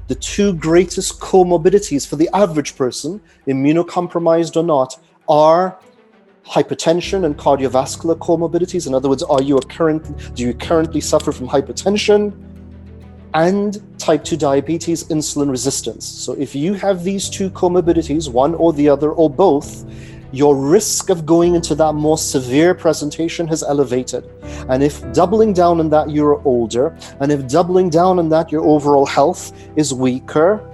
The two greatest comorbidities for the average person, immunocompromised or not, are hypertension and cardiovascular comorbidities. In other words, do you currently suffer from hypertension? And type 2 diabetes, insulin resistance. So if you have these two comorbidities, one or the other or both, your risk of going into that more severe presentation has elevated. And if doubling down on that you're older, and if doubling down on that your overall health is weaker,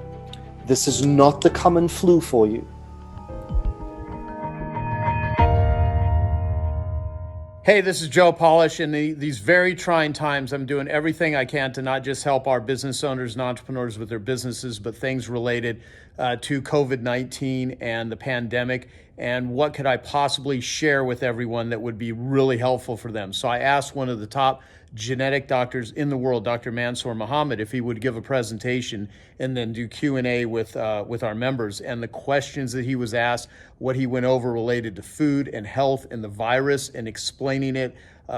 this is not the common flu for you. Hey, this is Joe Polish. In these very trying times, I'm doing everything I can to not just help our business owners and entrepreneurs with their businesses, but things related to COVID-19 and the pandemic. And what could I possibly share with everyone that would be really helpful for them? So I asked one of the top genetic doctors in the world, Dr. Mansoor Mohammed, if he would give a presentation and then do Q&A with our members. And the questions that he was asked, what he went over related to food and health and the virus and explaining it.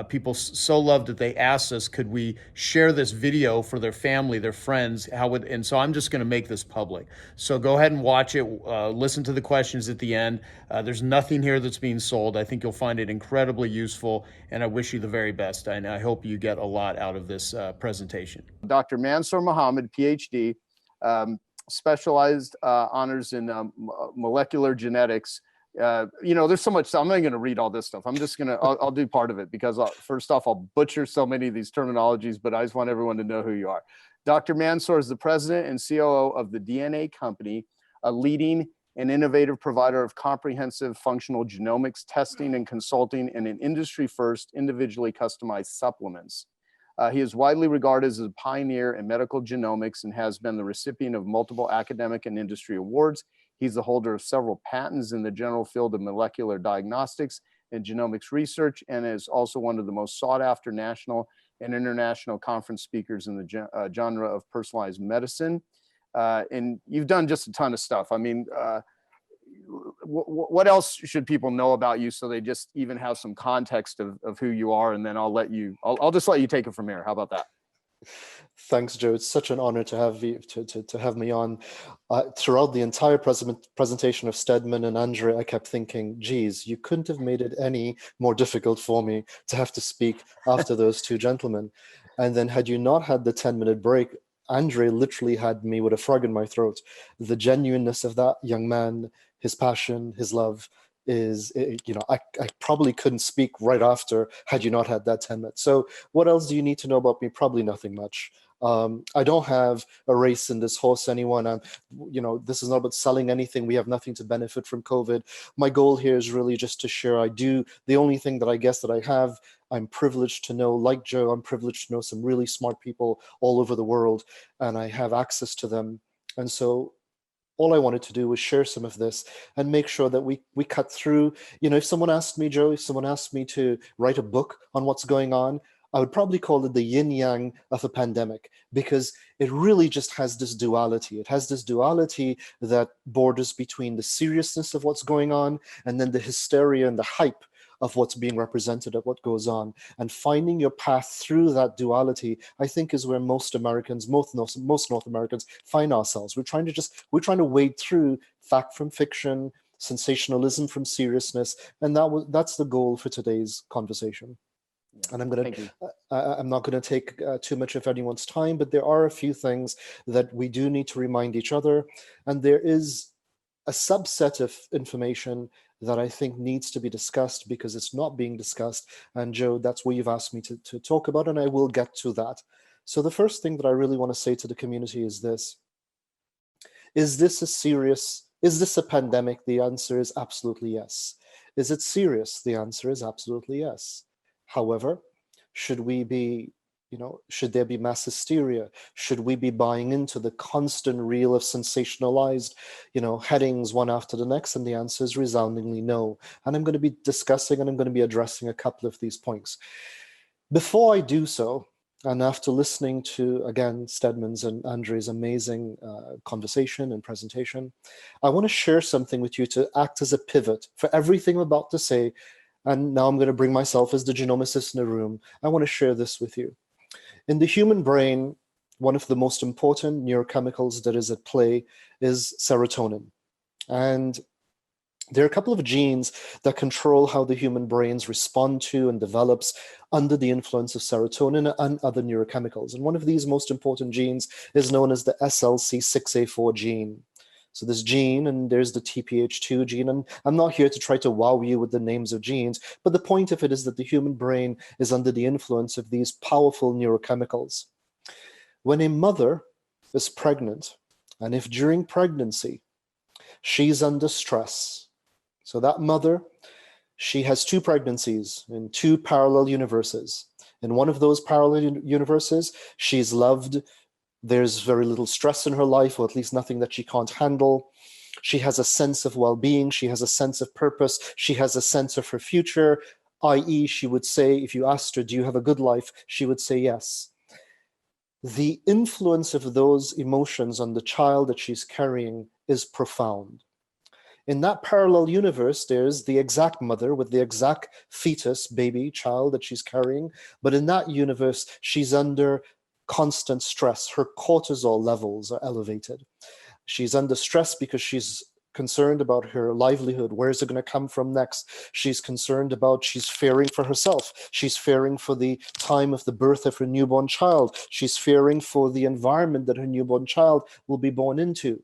People so loved it, they asked us, could we share this video for their family, their friends? And so I'm just going to make this public. So go ahead and watch it. Listen to the questions at the end. There's nothing here that's being sold. I think you'll find it incredibly useful, and I wish you the very best. And I hope you get a lot out of this presentation. Dr. Mansoor Mohammed, PhD, specialized honors in molecular genetics. There's so much. I'm not going to read all this stuff. I'll do part of it because first off, I'll butcher so many of these terminologies, but I just want everyone to know who you are. Dr. Mansoor is the president and COO of the DNA Company, a leading and innovative provider of comprehensive functional genomics testing and consulting, and an industry first individually customized supplements. He is widely regarded as a pioneer in medical genomics and has been the recipient of multiple academic and industry awards. He's the holder of several patents in the general field of molecular diagnostics and genomics research, and is also one of the most sought after national and international conference speakers in the genre of personalized medicine. And you've done just a ton of stuff. I mean, what else should people know about you so they just even have some context of who you are? And then I'll just let you take it from here. How about that? Thanks, Joe. It's such an honor to have you to have me on. Throughout the entire presentation of Stedman and Andre, I kept thinking, geez, you couldn't have made it any more difficult for me to have to speak after those two gentlemen. And then had you not had the 10-minute break, Andre literally had me with a frog in my throat. The genuineness of that young man, his passion, his love is, I probably couldn't speak right after had you not had that 10 minutes. So what else do you need to know about me? Probably nothing much. I don't have a race in this horse, anyone. This is not about selling anything. We have nothing to benefit from COVID. My goal here is really just to share. The only thing that I guess that I have, I'm privileged to know, like Joe, I'm privileged to know some really smart people all over the world, and I have access to them. And so all I wanted to do was share some of this and make sure that we cut through. If someone asked me, Joe, to write a book on what's going on, I would probably call it the yin-yang of a pandemic, because it really just has this duality. It has this duality that borders between the seriousness of what's going on and then the hysteria and the hype of what's being represented, of what goes on. And finding your path through that duality, I think, is where most Americans, most North Americans find ourselves. We're trying to wade through fact from fiction, sensationalism from seriousness, and that's the goal for today's conversation. And I'm not going to take too much of anyone's time, but there are a few things that we do need to remind each other. And there is a subset of information that I think needs to be discussed because it's not being discussed. And Joe, that's what you've asked me to talk about, and I will get to that. So the first thing that I really want to say to the community is this. Is this a pandemic? The answer is absolutely yes. Is it serious? The answer is absolutely yes. However, should there be mass hysteria? Should we be buying into the constant reel of sensationalized, headings one after the next? And the answer is resoundingly no. And I'm going to be discussing and I'm going to be addressing a couple of these points. Before I do so, and after listening to, again, Stedman's and Andre's amazing conversation and presentation, I want to share something with you to act as a pivot for everything I'm about to say. And now I'm going to bring myself as the genomicist in the room. I want to share this with you. In the human brain, one of the most important neurochemicals that is at play is serotonin. And there are a couple of genes that control how the human brains respond to and develops under the influence of serotonin and other neurochemicals. And one of these most important genes is known as the SLC6A4 gene. So this gene, and there's the TPH2 gene, and I'm not here to try to wow you with the names of genes, but the point of it is that the human brain is under the influence of these powerful neurochemicals. When a mother is pregnant, and if during pregnancy she's under stress, so that mother, she has two pregnancies in two parallel universes. In one of those parallel universes, she's loved. There's very little stress in her life, or at least nothing that she can't handle. She has a sense of well-being. She has a sense of purpose. She has a sense of her future, i.e., she would say, if you asked her, do you have a good life? She would say yes. The influence of those emotions on the child that she's carrying is profound. In that parallel universe, there's the exact mother with the exact fetus, baby, child that she's carrying. But in that universe, she's under constant stress. Her cortisol levels are elevated. She's under stress because she's concerned about her livelihood. Where is it going to come from next? She's concerned about, she's fearing for herself. She's fearing for the time of the birth of her newborn child. She's fearing for the environment that her newborn child will be born into.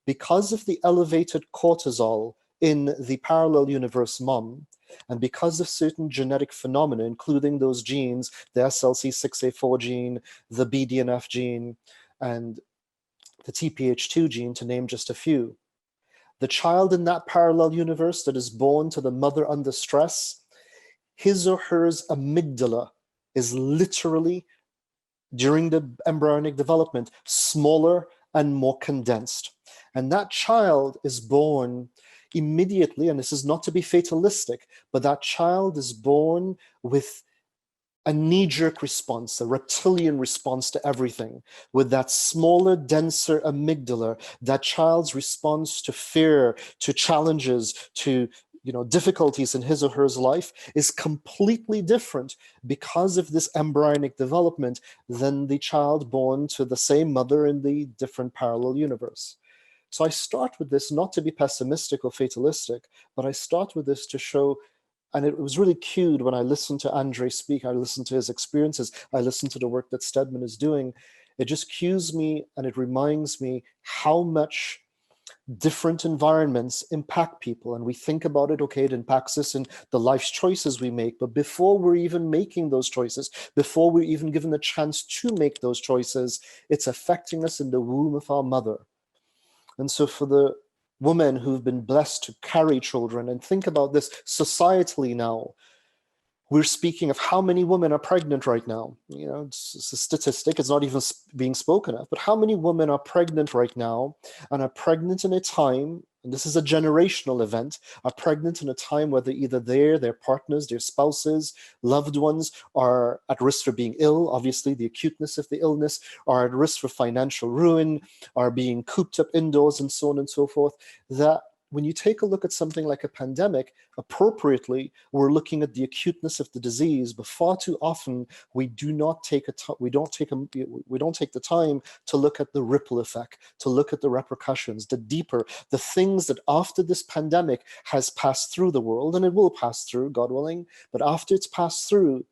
Because of the elevated cortisol in the parallel universe mom, and because of certain genetic phenomena, including those genes, the SLC6A4 gene, the BDNF gene, and the TPH2 gene, to name just a few, the child in that parallel universe that is born to the mother under stress, his or her amygdala is literally, during the embryonic development, smaller and more condensed. And that child is born immediately, and this is not to be fatalistic, but that child is born with a knee-jerk response, a reptilian response to everything, with that smaller, denser amygdala. That child's response to fear, to challenges, to difficulties in his or her life is completely different because of this embryonic development than the child born to the same mother in the different parallel universe. So I start with this not to be pessimistic or fatalistic, but I start with this to show, and it was really cued when I listened to Andre speak, I listened to his experiences, I listened to the work that Stedman is doing. It just cues me and it reminds me how much different environments impact people. And we think about it, okay, it impacts us in the life's choices we make. But before we're even making those choices, before we're even given the chance to make those choices, it's affecting us in the womb of our mother. And so for the women who've been blessed to carry children, and think about this societally now, we're speaking of how many women are pregnant right now. It's a statistic, it's not even being spoken of, but how many women are pregnant right now and are pregnant in a time, and this is a generational event, are pregnant in a time where either their partners, their spouses, loved ones are at risk for being ill, obviously the acuteness of the illness, are at risk for financial ruin, are being cooped up indoors and so on and so forth. That when you take a look at something like a pandemic, appropriately, we're looking at the acuteness of the disease, but far too often we don't take the time to look at the ripple effect, to look at the repercussions, the deeper, the things that after this pandemic has passed through the world, and it will pass through, God willing, but after it's passed through,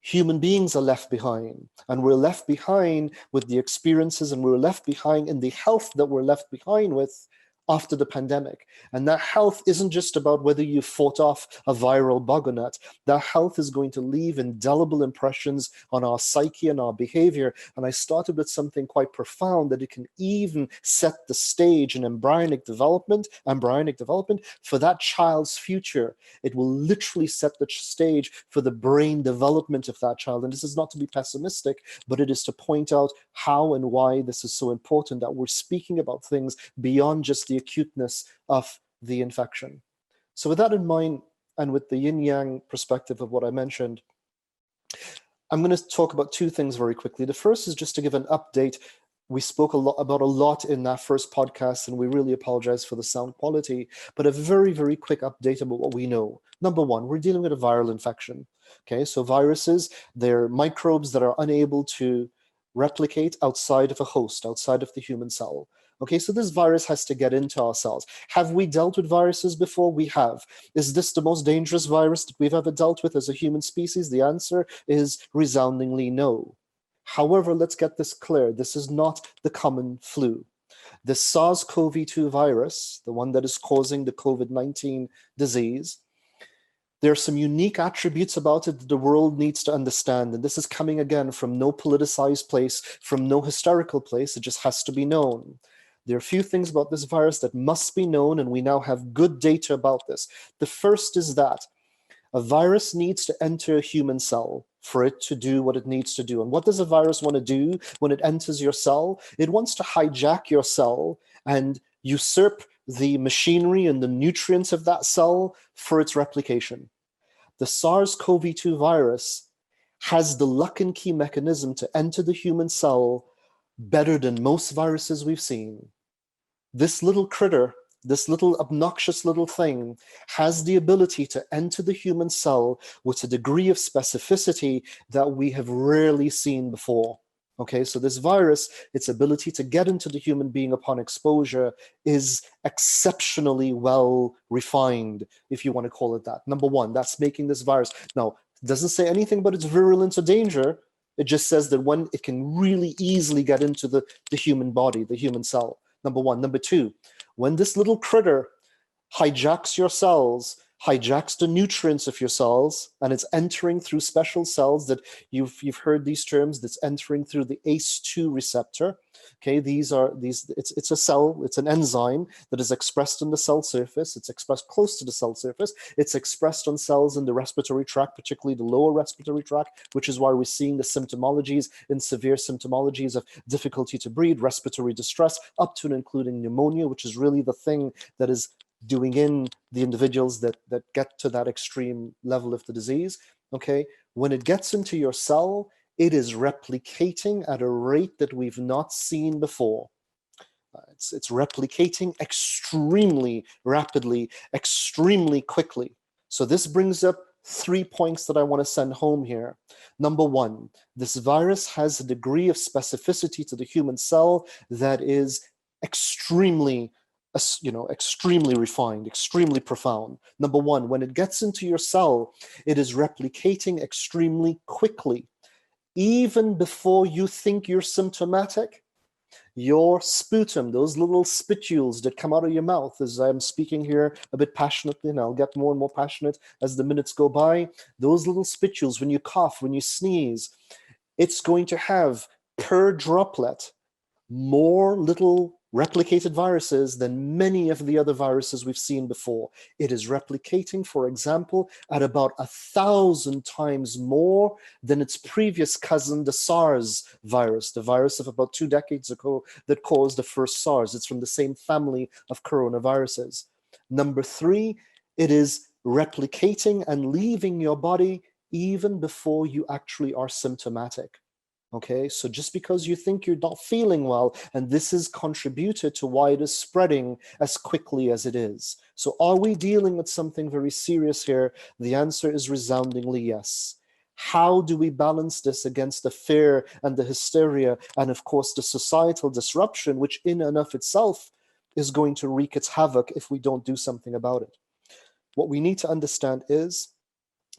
human beings are left behind, and we're left behind with the experiences, and we're left behind in the health that we're left behind with after the pandemic. And that health isn't just about whether you fought off a viral bug or not. That health is going to leave indelible impressions on our psyche and our behavior. And I started with something quite profound, that it can even set the stage in embryonic development for that child's future. It will literally set the stage for the brain development of that child. And this is not to be pessimistic, but it is to point out how and why this is so important, that we're speaking about things beyond just the acuteness of the infection. So with that in mind, and with the yin-yang perspective of what I mentioned, I'm going to talk about two things very quickly. The first is just to give an update. We spoke about a lot in that first podcast, and we really apologize for the sound quality, but a very, very quick update about what we know. Number one, we're dealing with a viral infection. Okay, so viruses, they're microbes that are unable to replicate outside of a host, outside of the human cell. Okay, so this virus has to get into our cells. Have we dealt with viruses before? We have. Is this the most dangerous virus that we've ever dealt with as a human species? The answer is resoundingly no. However, let's get this clear. This is not the common flu. The SARS-CoV-2 virus, the one that is causing the COVID-19 disease, there are some unique attributes about it that the world needs to understand. And this is coming again from no politicized place, from no historical place. It just has to be known. There are a few things about this virus that must be known, and we now have good data about this. The first is that a virus needs to enter a human cell for it to do what it needs to do. And what does a virus want to do when it enters your cell? It wants to hijack your cell and usurp the machinery and the nutrients of that cell for its replication. The SARS-CoV-2 virus has the lock and key mechanism to enter the human cell better than most viruses we've seen. This little critter, this little obnoxious little thing, has the ability to enter the human cell with a degree of specificity that we have rarely seen before. Okay, so this virus, its ability to get into the human being upon exposure is exceptionally well refined, if you want to call it that. Number one, that's making this virus. Now, it doesn't say anything about its virulence or danger. It just says that when it can really easily get into the human body, the human cell. Number one. Number two, when this little critter hijacks your cells, hijacks the nutrients of your cells, and it's entering through special cells that you've heard these terms, that's entering through the ACE2 receptor. Okay, it's a cell, it's an enzyme that is expressed on the cell surface, it's expressed close to the cell surface, it's expressed on cells in the respiratory tract, particularly the lower respiratory tract, which is why we're seeing the symptomologies in severe symptomologies of difficulty to breathe, respiratory distress, up to and including pneumonia, which is really the thing that is doing in the individuals that get to that extreme level of the disease. Okay, when it gets into your cell, it is replicating at a rate that we've not seen before. It's replicating extremely rapidly, extremely quickly. So this brings up 3 points that I want to send home here. Number one, this virus has a degree of specificity to the human cell that is extremely refined, extremely profound. Number one, when it gets into your cell, it is replicating extremely quickly. Even before you think you're symptomatic, your sputum, those little spitules that come out of your mouth, as I'm speaking here a bit passionately, and I'll get more and more passionate as the minutes go by, those little spitules, when you cough, when you sneeze, it's going to have per droplet more little replicated viruses than many of the other viruses we've seen before. It is replicating, for example, at about 1,000 times more than its previous cousin, the SARS virus, the virus of about 2 decades ago that caused the first SARS. It's from the same family of coronaviruses. Number three, it is replicating and leaving your body even before you actually are symptomatic. Okay, so just because you think you're not feeling well, and this has contributed to why it is spreading as quickly as it is. So are we dealing with something very serious here? The answer is resoundingly yes. How do we balance this against the fear and the hysteria and of course the societal disruption, which in and of itself is going to wreak its havoc if we don't do something about it? What we need to understand is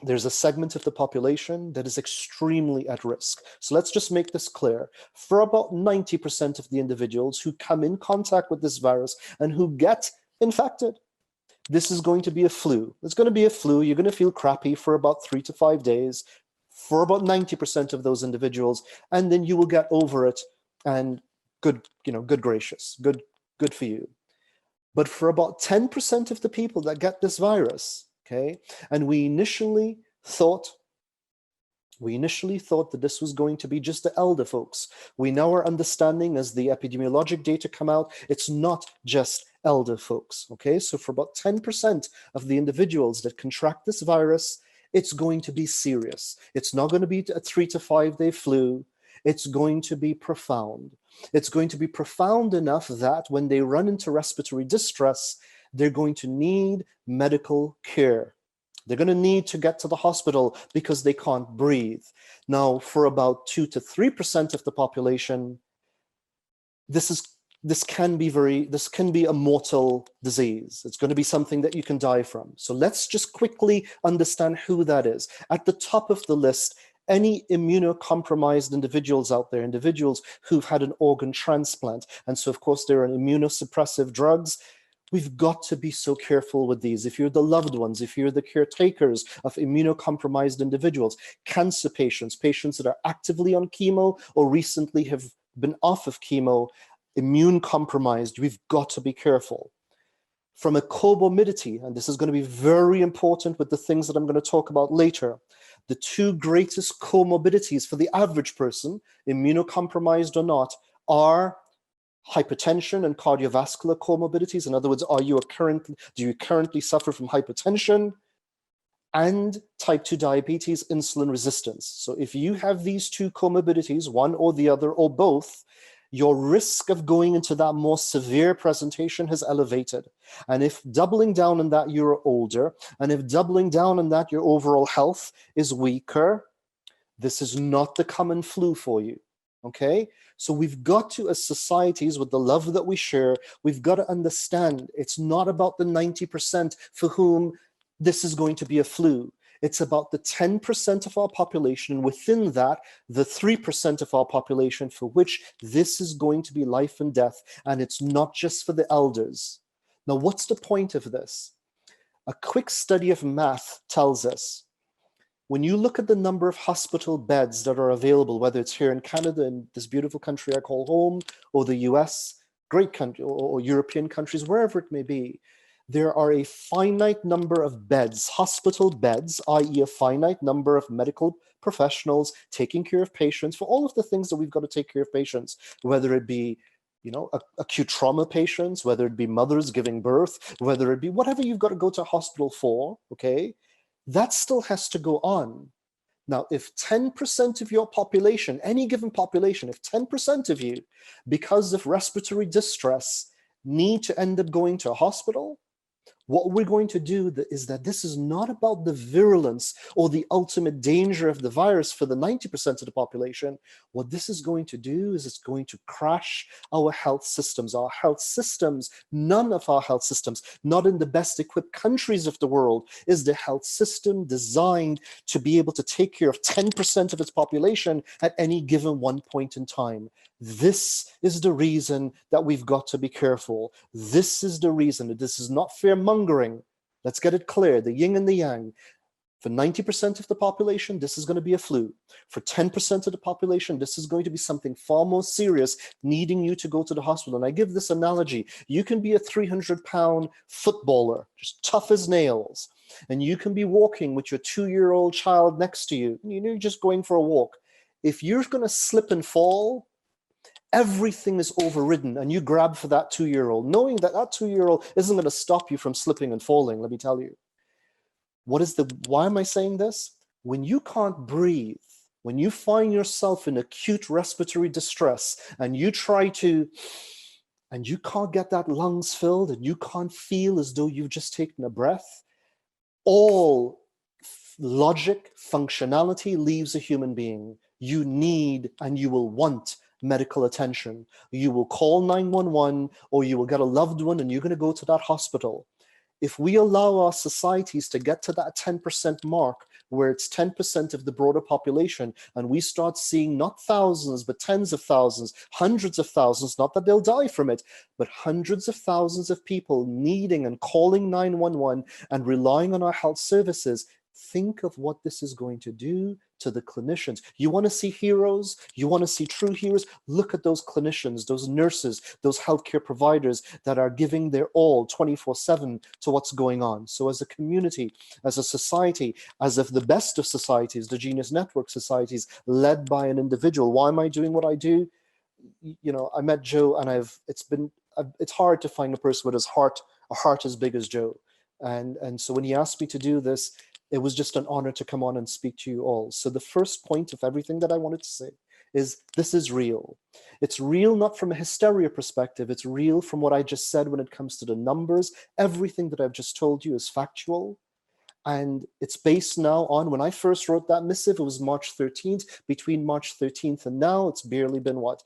there's a segment of the population that is extremely at risk. So let's just make this clear. For about 90% of the individuals who come in contact with this virus and who get infected, this is going to be a flu. It's going to be a flu. You're going to feel crappy for about 3 to 5 days for about 90% of those individuals, and then you will get over it, and good gracious, good for you. But for about 10% of the people that get this virus, okay, and we initially thought that this was going to be just the elder folks. We now are understanding, as the epidemiologic data come out, it's not just elder folks, okay? So for about 10% of the individuals that contract this virus, it's going to be serious. It's not going to be a 3 to 5 day flu. It's going to be profound. It's going to be profound enough that when they run into respiratory distress, they're going to need medical care. They're going to need to get to the hospital because they can't breathe. Now, for about 2 to 3% of the population, this can be a mortal disease. It's going to be something that you can die from. So let's just quickly understand who that is. At the top of the list, any immunocompromised individuals out there, individuals who've had an organ transplant. And so, of course, there are immunosuppressive drugs. We've got to be so careful with these. If you're the loved ones, if you're the caretakers of immunocompromised individuals, cancer patients, patients that are actively on chemo or recently have been off of chemo, immune compromised, we've got to be careful. From a comorbidity, and this is going to be very important with the things that I'm going to talk about later, the two greatest comorbidities for the average person, immunocompromised or not, are hypertension and cardiovascular comorbidities. In other words, do you currently suffer from hypertension? And type 2 diabetes, insulin resistance. So if you have these two comorbidities, one or the other or both, your risk of going into that more severe presentation has elevated. And if doubling down on that you're older, and if doubling down on that your overall health is weaker, this is not the common flu for you. Okay, so we've got to, as societies, with the love that we share, we've got to understand it's not about the 90% for whom this is going to be a flu. It's about the 10% of our population, and within that, the 3% of our population for which this is going to be life and death, and it's not just for the elders. Now, what's the point of this? A quick study of math tells us when you look at the number of hospital beds that are available, whether it's here in Canada, in this beautiful country I call home, or the US, great country, or European countries, wherever it may be, there are a finite number of beds, hospital beds, i.e. a finite number of medical professionals taking care of patients for all of the things that we've got to take care of patients, whether it be acute trauma patients, whether it be mothers giving birth, whether it be whatever you've got to go to hospital for, okay? That still has to go on. Now, if 10% of your population, any given population, if 10% of you, because of respiratory distress, need to end up going to a hospital, what we're going to do is that this is not about the virulence or the ultimate danger of the virus for the 90% of the population. What this is going to do is it's going to crash our health systems. Our health systems, none of our health systems, not in the best equipped countries of the world, is the health system designed to be able to take care of 10% of its population at any given one point in time. This is the reason that we've got to be careful. This is the reason that this is not fear-mongering. Let's get it clear, the yin and the yang. For 90% of the population, this is going to be a flu. For 10% of the population, this is going to be something far more serious, needing you to go to the hospital. And I give this analogy. You can be a 300-pound footballer, just tough as nails, and you can be walking with your 2-year-old child next to you. You're just going for a walk. If you're going to slip and fall, everything is overridden, and you grab for that 2-year-old, knowing that that 2-year-old isn't going to stop you from slipping and falling, let me tell you. Why am I saying this? When you can't breathe, when you find yourself in acute respiratory distress, and you can't get that lungs filled, and you can't feel as though you've just taken a breath, all logic, functionality leaves a human being. You need and you will want medical attention. You will call 911, or you will get a loved one and you're going to go to that hospital. If we allow our societies to get to that 10% mark, where it's 10% of the broader population, and we start seeing not thousands, but tens of thousands, hundreds of thousands, not that they'll die from it, but hundreds of thousands of people needing and calling 911 and relying on our health services, think of what this is going to do to the clinicians. You want to see heroes? You want to see true heroes? Look at those clinicians, those nurses, those healthcare providers that are giving their all 24/7 to what's going on. So as a community, as a society, as of the best of societies, the Genius Network societies led by an individual, why am I doing what I do? I met Joe, and it's hard to find a person with a heart as big as Joe. And so when he asked me to do this, it was just an honor to come on and speak to you all. So the first point of everything that I wanted to say is this is real. It's real not from a hysteria perspective. It's real from what I just said when it comes to the numbers. Everything that I've just told you is factual. And it's based now on, when I first wrote that missive, it was March 13th. Between March 13th and now, it's barely been what,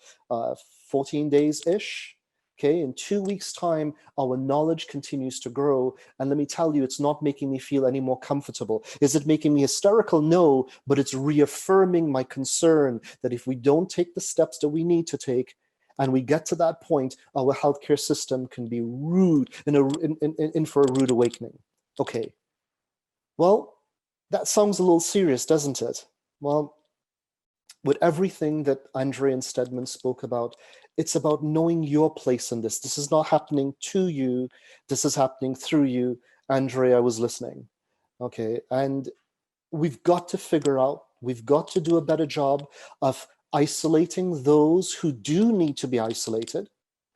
14 days-ish? Okay, in 2 weeks' time, our knowledge continues to grow. And let me tell you, it's not making me feel any more comfortable. Is it making me hysterical? No, but it's reaffirming my concern that if we don't take the steps that we need to take, and we get to that point, our healthcare system can be rude, in for a rude awakening. Okay, well, that sounds a little serious, doesn't it? Well, with everything that Andre and Stedman spoke about, it's about knowing your place in this. This is not happening to you. This is happening through you. Andre, I was listening. Okay, and we've got to figure out, we've got to do a better job of isolating those who do need to be isolated.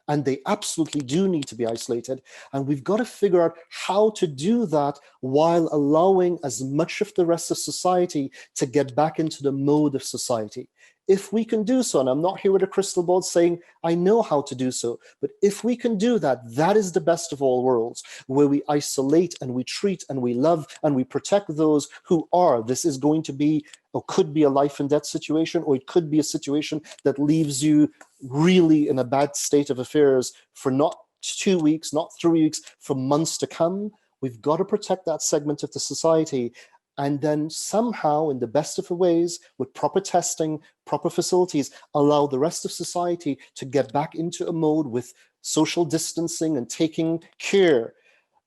And they absolutely do need to be isolated. And we've got to figure out how to do that while allowing as much of the rest of society to get back into the mode of society. If we can do so, and I'm not here with a crystal ball saying I know how to do so, but if we can do that, that is the best of all worlds, where we isolate and we treat and we love and we protect those who are. This is going to be, or could be, a life and death situation, or it could be a situation that leaves you really in a bad state of affairs for not 2 weeks, not 3 weeks, for months to come. We've got to protect that segment of the society. And then somehow, in the best of the ways, with proper testing, proper facilities, allow the rest of society to get back into a mode with social distancing and taking care.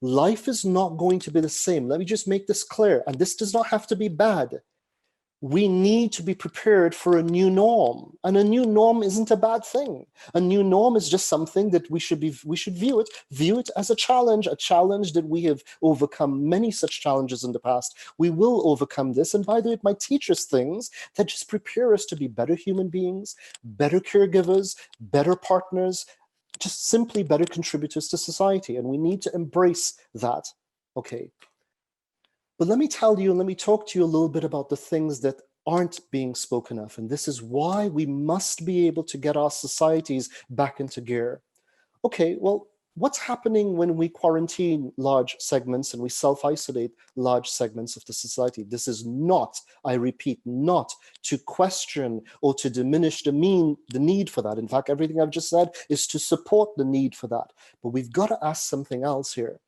Life is not going to be the same. Let me just make this clear. And this does not have to be bad. We need to be prepared for a new norm. And a new norm isn't a bad thing. A new norm is just something that we should view it as a challenge that we have overcome many such challenges in the past. We will overcome this. And by the way, it might teach us things that just prepare us to be better human beings, better caregivers, better partners, just simply better contributors to society. And we need to embrace that. Okay. But let me tell you, and let me talk to you a little bit about the things that aren't being spoken of. And this is why we must be able to get our societies back into gear. Okay, well, what's happening when we quarantine large segments and we self-isolate large segments of the society? This is not, I repeat, not to question or to diminish the need for that. In fact, everything I've just said is to support the need for that. But we've got to ask something else here.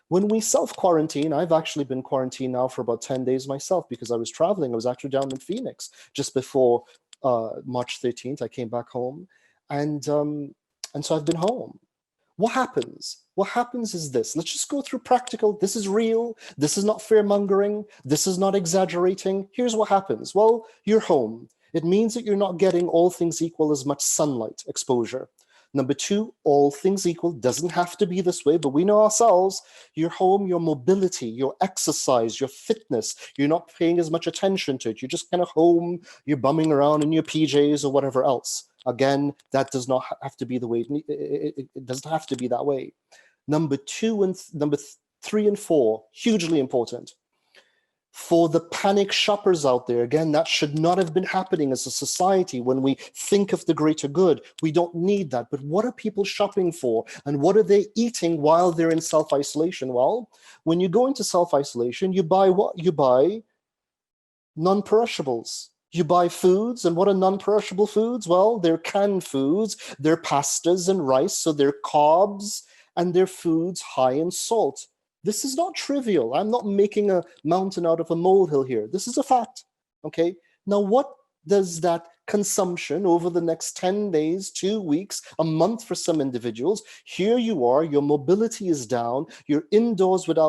When we self-quarantine, I've actually been quarantined now for about 10 days myself because I was traveling. I was actually down in Phoenix just before March 13th. I came back home, and so I've been home. What happens? What happens is this. Let's just go through practical. This is real. This is not fear-mongering. This is not exaggerating. Here's what happens. Well, you're home. It means that you're not getting, all things equal, as much sunlight exposure. Number two, all things equal, doesn't have to be this way, but we know ourselves, your home, your mobility, your exercise, your fitness, you're not paying as much attention to it. You're just kind of home, you're bumming around in your PJs or whatever else. Again, that does not have to be the way, it doesn't have to be that way. Number three and four, hugely important. For the panic shoppers out there, again, that should not have been happening as a society. When we think of the greater good, we don't need that. But what are people shopping for? And what are they eating while they're in self-isolation? Well, when you go into self-isolation, you buy what? You buy non-perishables. You buy foods, and what are non-perishable foods? Well, they're canned foods, they're pastas and rice, so they're carbs, and they're foods high in salt. This is not trivial. I'm not making a mountain out of a molehill here. This is a fact, okay? Now, what does that consumption over the next 10 days, 2 weeks, a month for some individuals, here you are, your mobility is down, you're indoors with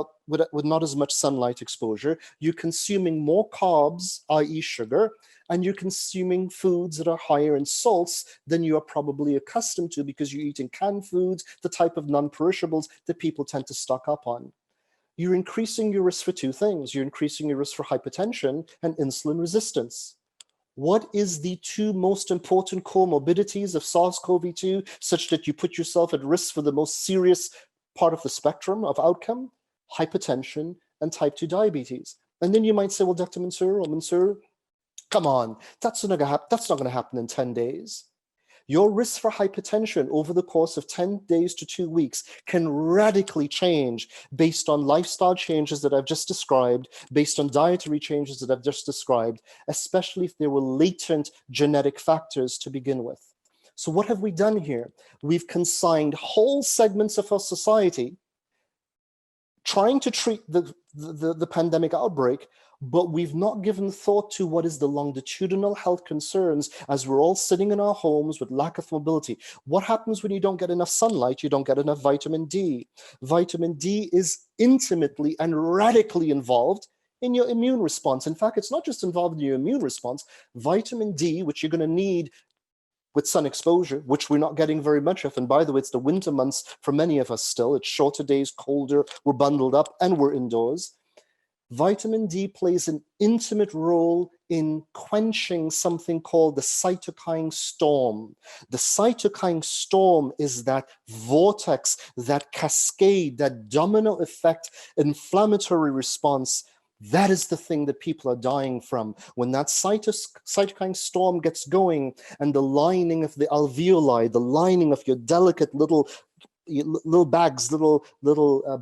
not as much sunlight exposure, you're consuming more carbs, i.e. sugar, and you're consuming foods that are higher in salts than you are probably accustomed to because you're eating canned foods, the type of non-perishables that people tend to stock up on. You're increasing your risk for two things. You're increasing your risk for hypertension and insulin resistance. What is the two most important comorbidities of SARS-CoV-2 such that you put yourself at risk for the most serious part of the spectrum of outcome? Hypertension and type 2 diabetes. And then you might say, well, Dr. Mansoor, come on, that's not going to happen in 10 days. Your risk for hypertension over the course of 10 days to 2 weeks can radically change based on lifestyle changes that I've just described, based on dietary changes that I've just described, especially if there were latent genetic factors to begin with. So what have we done here? We've consigned whole segments of our society trying to treat the pandemic outbreak, but we've not given thought to what is the longitudinal health concerns as we're all sitting in our homes with lack of mobility. What happens when you don't get enough sunlight? You don't get enough vitamin D. Vitamin D is intimately and radically involved in your immune response. In fact, it's not just involved in your immune response. Vitamin D, which you're going to need with sun exposure, which we're not getting very much of. And by the way, it's the winter months for many of us still. It's shorter days, colder, we're bundled up and we're indoors. Vitamin D plays an intimate role in quenching something called the cytokine storm. The cytokine storm is that vortex, that cascade, that domino effect, inflammatory response. That is the thing that people are dying from. When that cytokine storm gets going and the lining of the alveoli, the lining of your delicate little bags, little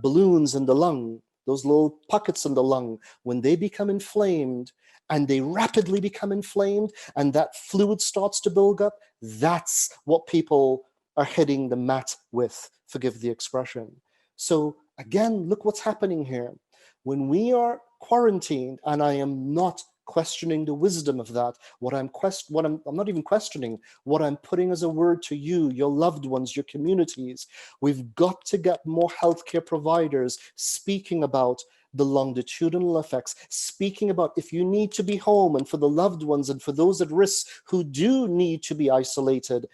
balloons in the lung, those little pockets in the lung, when they become inflamed, and they rapidly become inflamed, and that fluid starts to build up, that's what people are hitting the mat with, forgive the expression. So again, look what's happening here. When we are quarantined, and I am not questioning the wisdom of that, I'm not even questioning what I'm putting as a word to you, your loved ones, your communities. We've got to get more healthcare providers speaking about the longitudinal effects, speaking about if you need to be home, and for the loved ones and for those at risk who do need to be isolated,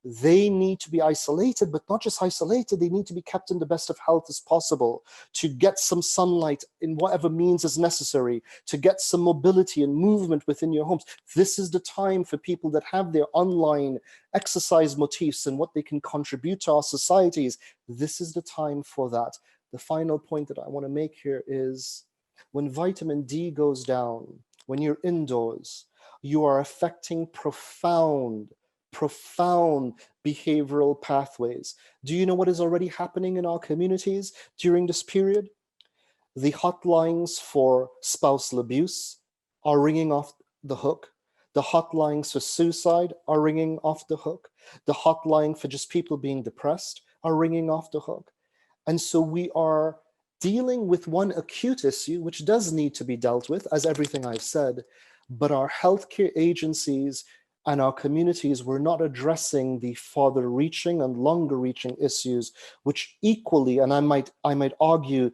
they need to be isolated, but not just isolated, they need to be kept in the best of health as possible, to get some sunlight in whatever means is necessary, to get some mobility and movement within your homes. This is the time for people that have their online exercise motifs and what they can contribute to our societies. This is the time for that. The final point that I want to make here is when vitamin D goes down, when you're indoors, you are affecting profound behavioral pathways. Do you know what is already happening in our communities during this period? The hotlines for spousal abuse are ringing off the hook. The hotlines for suicide are ringing off the hook. The hotline for just people being depressed are ringing off the hook. And so we are dealing with one acute issue, which does need to be dealt with, as everything I've said, but our healthcare agencies and our communities were not addressing the farther reaching and longer reaching issues, which equally, and I might argue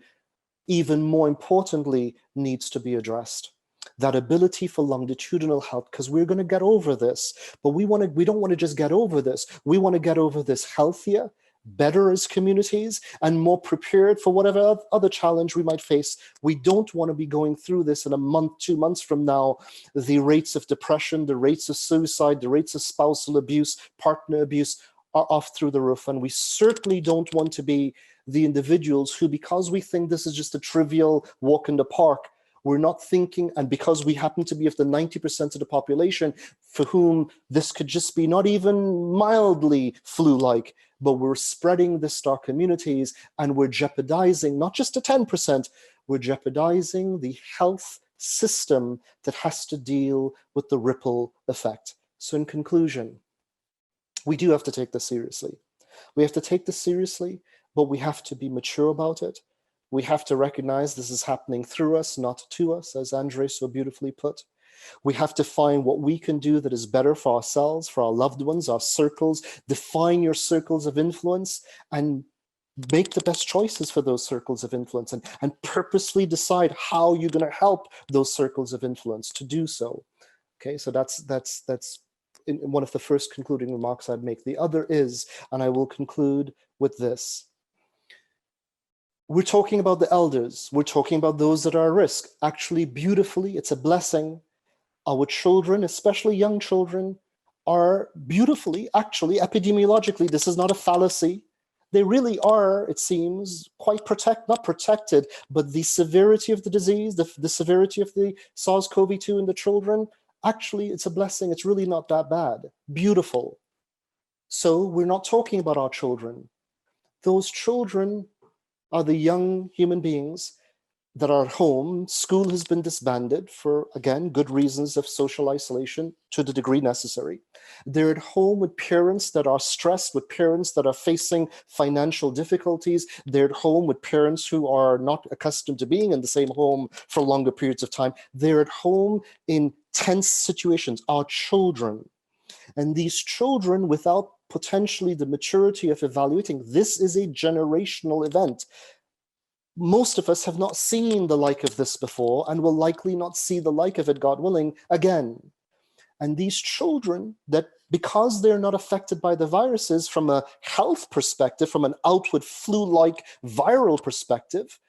even more importantly, needs to be addressed. That ability for longitudinal health, because we're going to get over this, but we don't want to just get over this. We want to get over this healthier, better as communities, and more prepared for whatever other challenge we might face. We don't want to be going through this in a month, 2 months from now. The rates of depression, the rates of suicide, the rates of spousal abuse, partner abuse are off through the roof. And we certainly don't want to be the individuals who, because we think this is just a trivial walk in the park, we're not thinking, and because we happen to be of the 90% of the population for whom this could just be not even mildly flu-like, but we're spreading this to our communities, and we're jeopardizing not just the 10%, we're jeopardizing the health system that has to deal with the ripple effect. So in conclusion, we do have to take this seriously. We have to take this seriously, but we have to be mature about it. We have to recognize this is happening through us, not to us, as Andre so beautifully put. We have to find what we can do that is better for ourselves, for our loved ones, our circles. Define your circles of influence and make the best choices for those circles of influence, and purposely decide how you're going to help those circles of influence to do so. Okay, so that's in one of the first concluding remarks I'd make. The other is, and I will conclude with this, we're talking about the elders. We're talking about those that are at risk. Actually, beautifully, it's a blessing. Our children, especially young children, are beautifully, actually, epidemiologically, this is not a fallacy. They really are, it seems, quite not protected, but the severity of the disease, the severity of the SARS-CoV-2 in the children, actually, it's a blessing. It's really not that bad. Beautiful. So we're not talking about our children. Those children are the young human beings that are at home. School has been disbanded for, again, good reasons of social isolation to the degree necessary. They're at home with parents that are stressed, with parents that are facing financial difficulties. They're at home with parents who are not accustomed to being in the same home for longer periods of time. They're at home in tense situations, our children. And these children, without potentially the maturity of evaluating, this is a generational event. Most of us have not seen the like of this before and will likely not see the like of it, God willing, again. And these children, that because they're not affected by the viruses from a health perspective, from an outward flu-like viral perspective,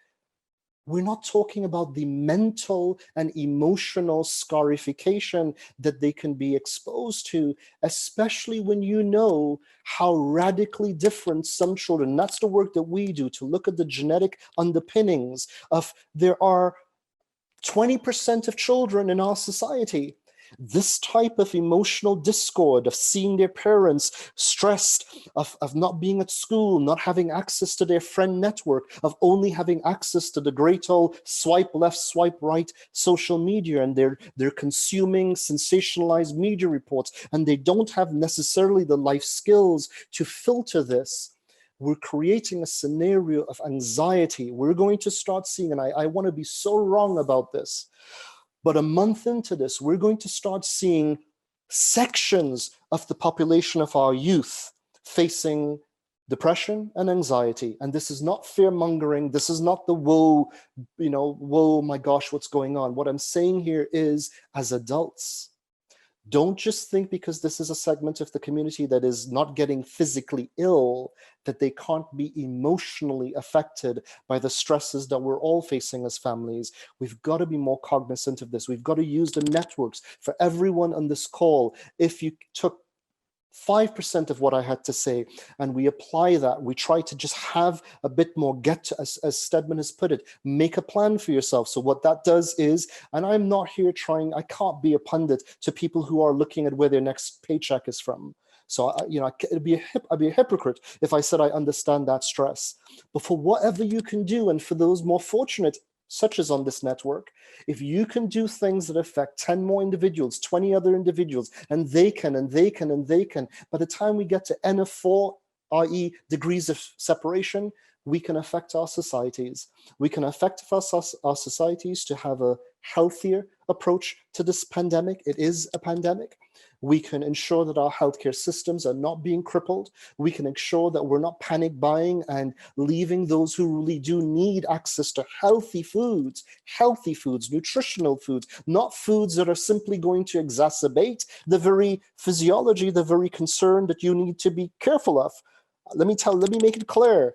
we're not talking about the mental and emotional scarification that they can be exposed to, especially when you know how radically different some children. That's the work that we do, to look at the genetic underpinnings of, there are 20% of children in our society. This type of emotional discord, of seeing their parents stressed, of not being at school, not having access to their friend network, of only having access to the great old swipe left, swipe right social media, and they're consuming sensationalized media reports, and they don't have necessarily the life skills to filter this. We're creating a scenario of anxiety. We're going to start seeing, and I want to be so wrong about this, but a month into this, we're going to start seeing sections of the population of our youth facing depression and anxiety. And this is not fear mongering. This is not the whoa, whoa, my gosh, what's going on? What I'm saying here is, as adults, don't just think because this is a segment of the community that is not getting physically ill, that they can't be emotionally affected by the stresses that we're all facing as families. We've got to be more cognizant of this. We've got to use the networks. For everyone on this call, if you took 5% of what I had to say, and we apply that, we try to just have a bit more, as Stedman has put it, make a plan for yourself. So what that does is, and I'm not here trying, I can't be a pundit to people who are looking at where their next paycheck is from. So, I'd be a hypocrite if I said I understand that stress. But for whatever you can do, and for those more fortunate, such as on this network, if you can do things that affect 10 more individuals, 20 other individuals, and they can, by the time we get to N of 4, i.e. degrees of separation, we can affect our societies. We can affect our societies to have a healthier approach to this pandemic. It is a pandemic. We can ensure that our healthcare systems are not being crippled. We can ensure that we're not panic buying and leaving those who really do need access to healthy foods, nutritional foods, not foods that are simply going to exacerbate the very physiology, the very concern that you need to be careful of. Let me make it clear.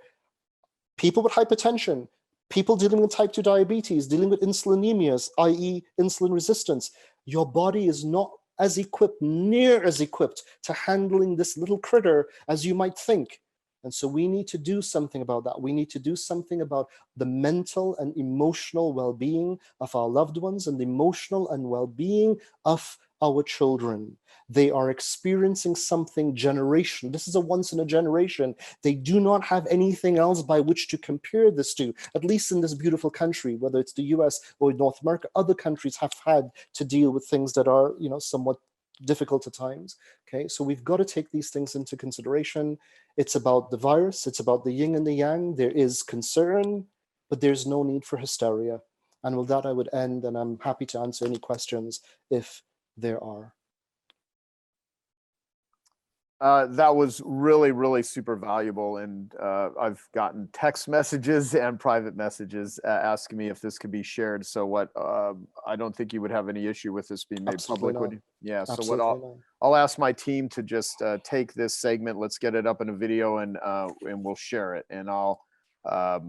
People with hypertension, people dealing with type 2 diabetes, dealing with insulinemias, i.e. insulin resistance, your body is not near as equipped to handling this little critter as you might think. And so we need to do something about that. We need to do something about the mental and emotional well-being of our loved ones and the emotional and well-being of our children. They are experiencing something generational. This is a once in a generation. They do not have anything else by which to compare this to, at least in this beautiful country, whether it's the US or North America. Other countries have had to deal with things that are, somewhat difficult at times. Okay, so we've got to take these things into consideration. It's about the virus, it's about the yin and the yang. There is concern, but there's no need for hysteria. And with that, I would end, and I'm happy to answer any questions if there are. That was really, really super valuable. And I've gotten text messages and private messages asking me if this could be shared. So I don't think you would have any issue with this being made Absolutely public, would you? Yeah. Absolutely So I'll ask my team to just take this segment, let's get it up in a video, and we'll share it. And I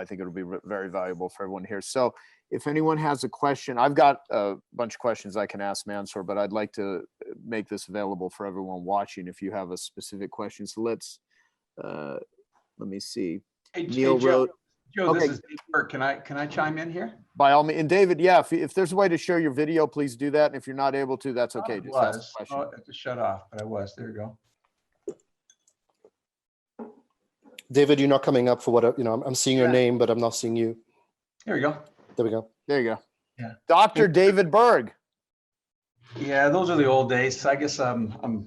think it'll be very valuable for everyone here. So if anyone has a question, I've got a bunch of questions I can ask Mansoor, but I'd like to make this available for everyone watching if you have a specific question. So let me see. Hey, Neil Joe, wrote, Joe, okay. This is Dave Burke. Can I chime in here? By all means, and David, yeah, if there's a way to share your video, please do that. And if you're not able to, that's okay. Just ask the question. Oh, I have to shut off, but I was. There you go. David, you're not coming up for what, I'm seeing your name, but I'm not seeing you. Here we go. There we go. There you go. Yeah. Dr. David Berg. Yeah, those are the old days. I guess I'm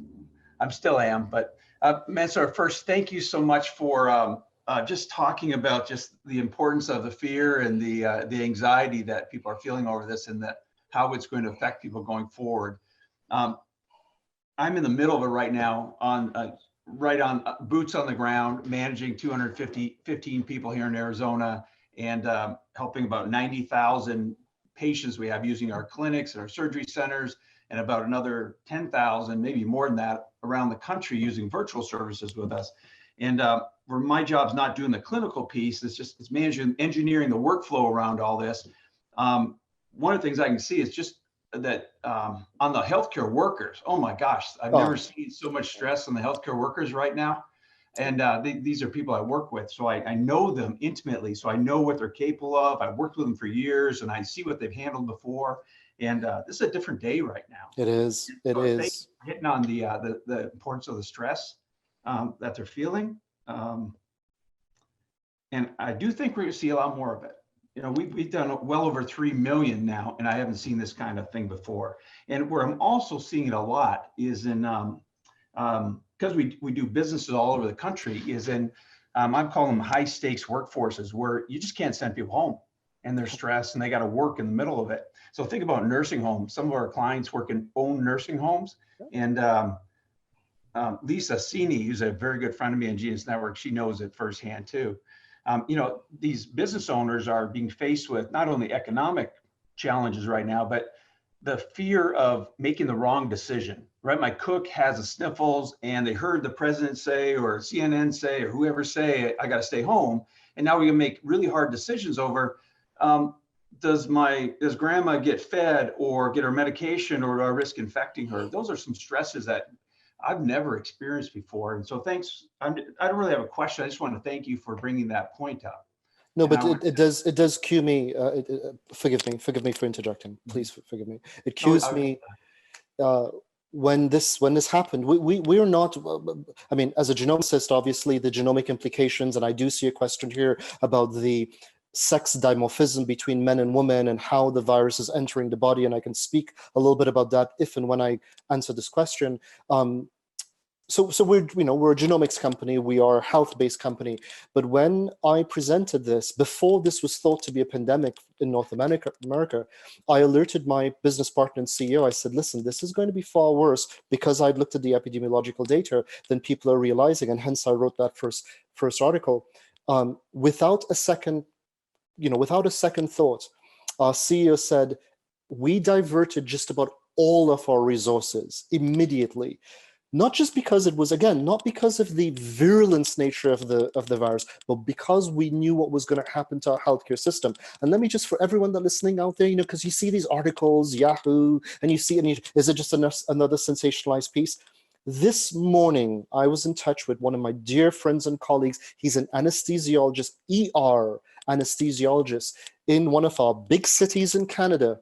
still am. But Mansoor, first, thank you so much for just talking about just the importance of the fear and the anxiety that people are feeling over this, and that how it's going to affect people going forward. I'm in the middle of it right now, right on boots on the ground, managing 215 people here in Arizona, and helping about 90,000 patients we have using our clinics and our surgery centers, and about another 10,000, maybe more than that, around the country using virtual services with us. And where my job's not doing the clinical piece, it's managing, engineering the workflow around all this. One of the things I can see is just that on the healthcare workers, oh my gosh, I've never seen so much stress on the healthcare workers right now. And these are people I work with, so I know them intimately, so I know what they're capable of. I've worked with them for years, and I see what they've handled before. And this is a different day right now. It is. It is. Hitting on the importance of the stress that they're feeling. And I do think we're going to see a lot more of it. We've done well over 3 million now, and I haven't seen this kind of thing before. And where I'm also seeing it a lot is in, because we do businesses all over the country, is in, I'm calling them high stakes workforces, where you just can't send people home, and they're stressed and they got to work in the middle of it. So think about nursing homes. Some of our clients work in own nursing homes, and Lisa Sini, who's a very good friend of me in Genius Network, she knows it firsthand too. These business owners are being faced with not only economic challenges right now, but the fear of making the wrong decision, right? My cook has the sniffles, and they heard the president say, or CNN say, or whoever say, I got to stay home. And now we can make really hard decisions over, does grandma get fed or get her medication, or do I risk infecting her? Those are some stresses that I've never experienced before. And so thanks. I don't really have a question. I just want to thank you for bringing that point up. No, but it does cue me. Forgive me for interjecting. Please forgive me. It cues me when this happened. We're not. I mean, as a genomicist, obviously the genomic implications, and I do see a question here about the sex dimorphism between men and women and how the virus is entering the body, and I can speak a little bit about that if and when I answer this question. So we're a genomics company, we are a health-based company. But when I presented this, before this was thought to be a pandemic in North America, I alerted my business partner and CEO. I said, listen, this is going to be far worse, because I'd looked at the epidemiological data than people are realizing. And hence I wrote that first article. Without a second thought, our CEO said, we diverted just about all of our resources immediately. Not just because it was, again, not because of the virulence nature of the virus, but because we knew what was going to happen to our healthcare system. And let me just, for everyone that's listening out there, because you see these articles, Yahoo, and you see, is it just another sensationalized piece? This morning, I was in touch with one of my dear friends and colleagues. He's an anesthesiologist, ER anesthesiologist in one of our big cities in Canada.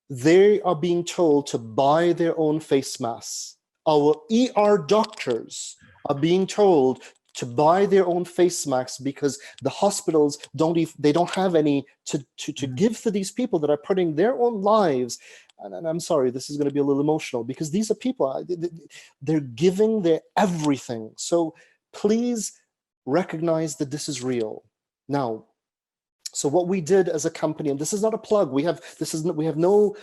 They are being told to buy their own face masks. Our ER doctors are being told to buy their own face masks because the hospitals don't have any to give to these people that are putting their own lives. And I'm sorry, this is going to be a little emotional, because these are people, they're giving their everything. So please recognize that this is real. Now, so what we did as a company, and this is not a plug, we have no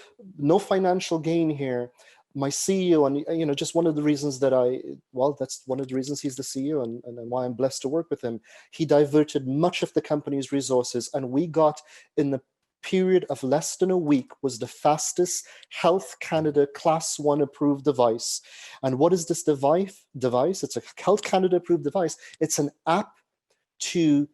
financial gain here. My CEO, and just one of the reasons that that's one of the reasons he's the CEO and why I'm blessed to work with him. He diverted much of the company's resources, and we got, in the period of less than a week, was the fastest Health Canada Class 1 approved device. And what is this device? It's a Health Canada approved device. It's an app to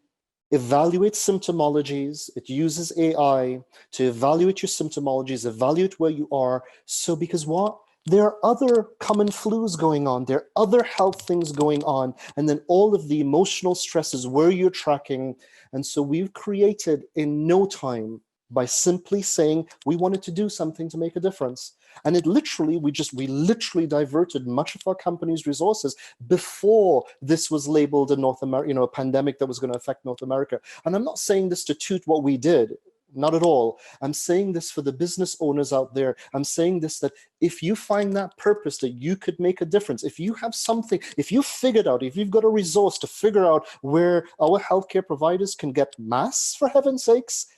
evaluate symptomologies. It uses AI to evaluate your symptomologies, evaluate where you are. So because what? There are other common flus going on. There are other health things going on. And then all of the emotional stresses where you're tracking. And so we've created in no time by simply saying we wanted to do something to make a difference. And it literally, we literally diverted much of our company's resources before this was labeled a North America, a pandemic that was going to affect North America. And I'm not saying this to toot what we did. Not at all. I'm saying this for the business owners out there. I'm saying this, that if you find that purpose, that you could make a difference, if you have something, if you figured out, if you've got a resource to figure out where our healthcare providers can get masks, for heaven's sakes,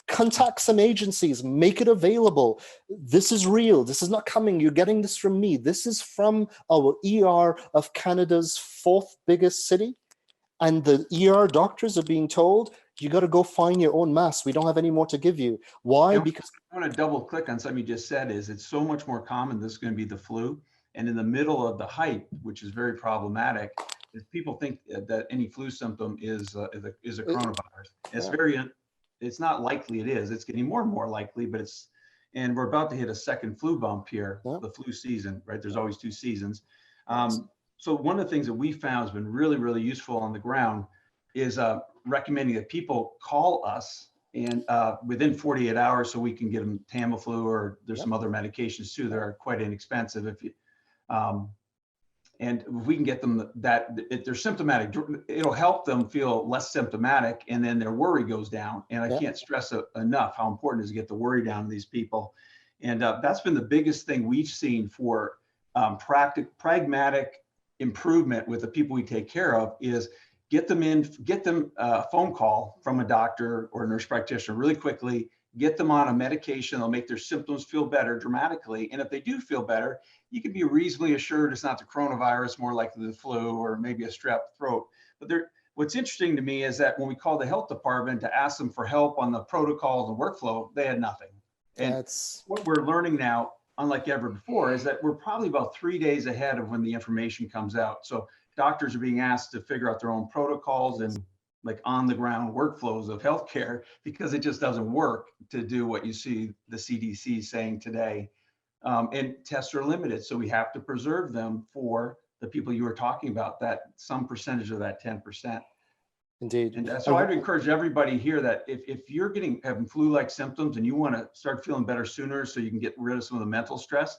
contact some agencies, make it available. This is real. This is not coming. You're getting this from me. This is from our ER of Canada's 4th biggest city. And the ER doctors are being told, you got to go find your own mask. We don't have any more to give you. Why? Because I want to double click on something you just said. Is it's so much more common. This is going to be the flu. And in the middle of the hype, which is very problematic, is people think that any flu symptom is a coronavirus. It's not likely it is. It's getting more and more likely, but and we're about to hit a second flu bump here, the flu season, right? There's always 2 seasons. So one of the things that we found has been really, really useful on the ground is recommending that people call us and within 48 hours, so we can get them Tamiflu, or there's some other medications too that are quite inexpensive. And if we can get them if they're symptomatic, it'll help them feel less symptomatic, and then their worry goes down. And I can't stress enough how important it is to get the worry down to these people. And that's been the biggest thing we've seen for pragmatic improvement with the people we take care of, is get them a phone call from a doctor or a nurse practitioner really quickly, get them on a medication that'll make their symptoms feel better dramatically. And if they do feel better, you can be reasonably assured it's not the coronavirus, more likely the flu or maybe a strep throat. But what's interesting to me is that when we called the health department to ask them for help on the protocols and workflow, they had nothing. And what we're learning now, unlike ever before, is that we're probably about 3 days ahead of when the information comes out. So doctors are being asked to figure out their own protocols and like on the ground workflows of healthcare, because it just doesn't work to do what you see the CDC saying today. And tests are limited, so we have to preserve them for the people you were talking about, that some percentage of that 10%. Indeed. And so I'd encourage everybody here that if you're having flu-like symptoms and you want to start feeling better sooner so you can get rid of some of the mental stress,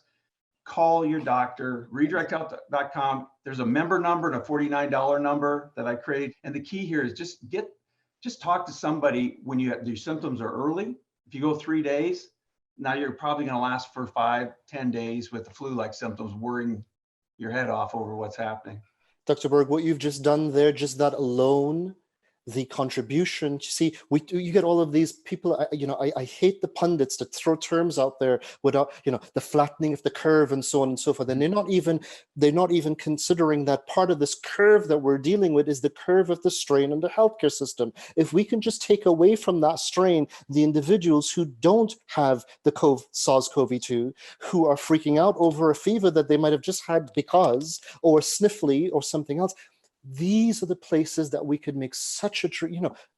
call your doctor. RedirectHealth.com. There's a member number and a $49 number that I create. And the key here is just talk to somebody when your symptoms are early. If you go 3 days, now you're probably going to last for 5-10 days with the flu-like symptoms, worrying your head off over what's happening. Dr. Berg, what you've just done there, just that alone, the contribution, you see, you get all of these people, I hate the pundits that throw terms out there without, the flattening of the curve and so on and so forth. And they're not even considering that part of this curve that we're dealing with is the curve of the strain in the healthcare system. If we can just take away from that strain, the individuals who don't have the SARS-CoV-2, who are freaking out over a fever that they might have just had or sniffly or something else, these are the places that we could make such a,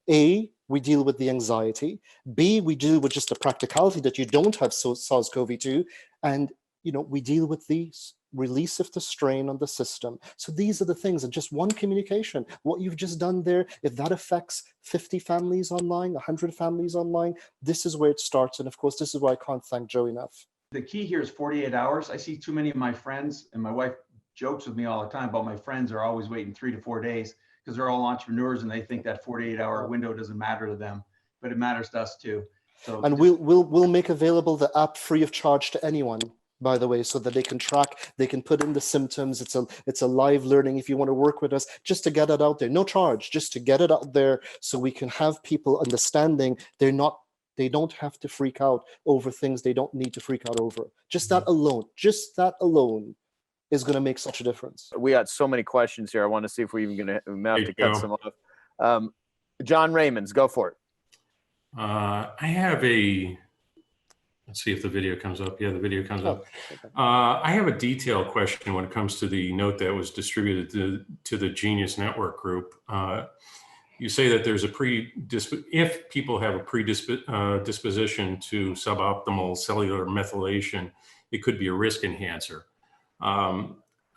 A, we deal with the anxiety, B, we deal with just the practicality that you don't have SARS-CoV-2, and, we deal with the release of the strain on the system. So these are the things, and just one communication, what you've just done there, if that affects 50 families online, 100 families online, this is where it starts. And of course, this is why I can't thank Joe enough. The key here is 48 hours. I see too many of my friends, and my wife jokes with me all the time about my friends are always waiting 3 to 4 days because they're all entrepreneurs and they think that 48-hour window doesn't matter to them, but it matters to us too. So, and we'll make available the app free of charge to anyone, by the way, so that they can track, they can put in the symptoms. It's a live learning. If you want to work with us, just to get it out there, no charge, just to get it out there, so we can have people understanding they don't have to freak out over things they don't need to freak out over. Just that alone is going to make such a difference. We got so many questions here. I want to see if we even have to cut some off. John Raymonds, go for it. I have let's see if the video comes up. Yeah, the video comes up. I have a detailed question when it comes to the note that was distributed to the Genius Network group. You say that there's if people have a predisposition to suboptimal cellular methylation, it could be a risk enhancer. My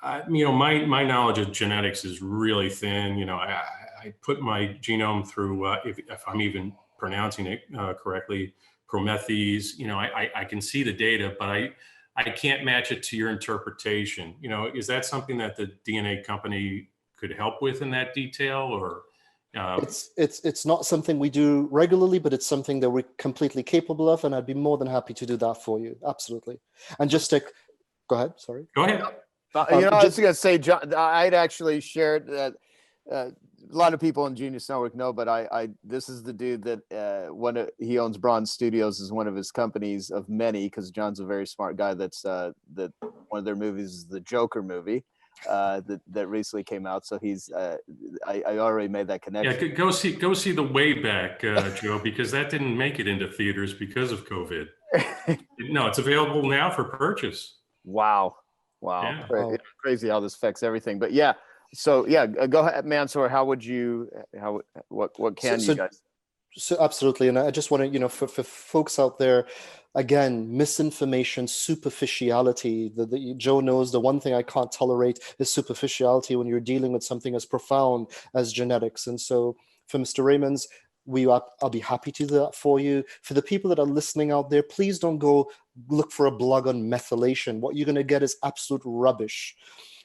knowledge of genetics is really thin. I put my genome through, if I'm even pronouncing it correctly, Prometheus. You know, I can see the data, but I can't match it to your interpretation. You know, is that something that the DNA company could help with in that detail, or? It's not something we do regularly, but it's something that we're completely capable of, and I'd be more than happy to do that for you. Absolutely. And just to go ahead. Sorry. Go ahead. You know, I was going to say, John, I'd actually shared that. A lot of people in Genius Network know, but this is the dude that he owns Bronze Studios, is one of his companies of many, because John's a very smart guy. That's that one of their movies is the Joker movie that recently came out. So he's I already made that connection. Yeah, go see the Way Back, Joe, because that didn't make it into theaters because of COVID. No, it's available now for purchase. Wow. Yeah. Crazy how this affects everything. But yeah, so yeah, go ahead, Mansoor. What can you guys? So absolutely, and I just want to, you know, for folks out there, again, misinformation, superficiality. Joe knows the one thing I can't tolerate is superficiality when you're dealing with something as profound as genetics. And so for Mr. Raymond's, I'll be happy to do that for you. For the people that are listening out there, please don't go look for a blog on methylation. What you're going to get is absolute rubbish.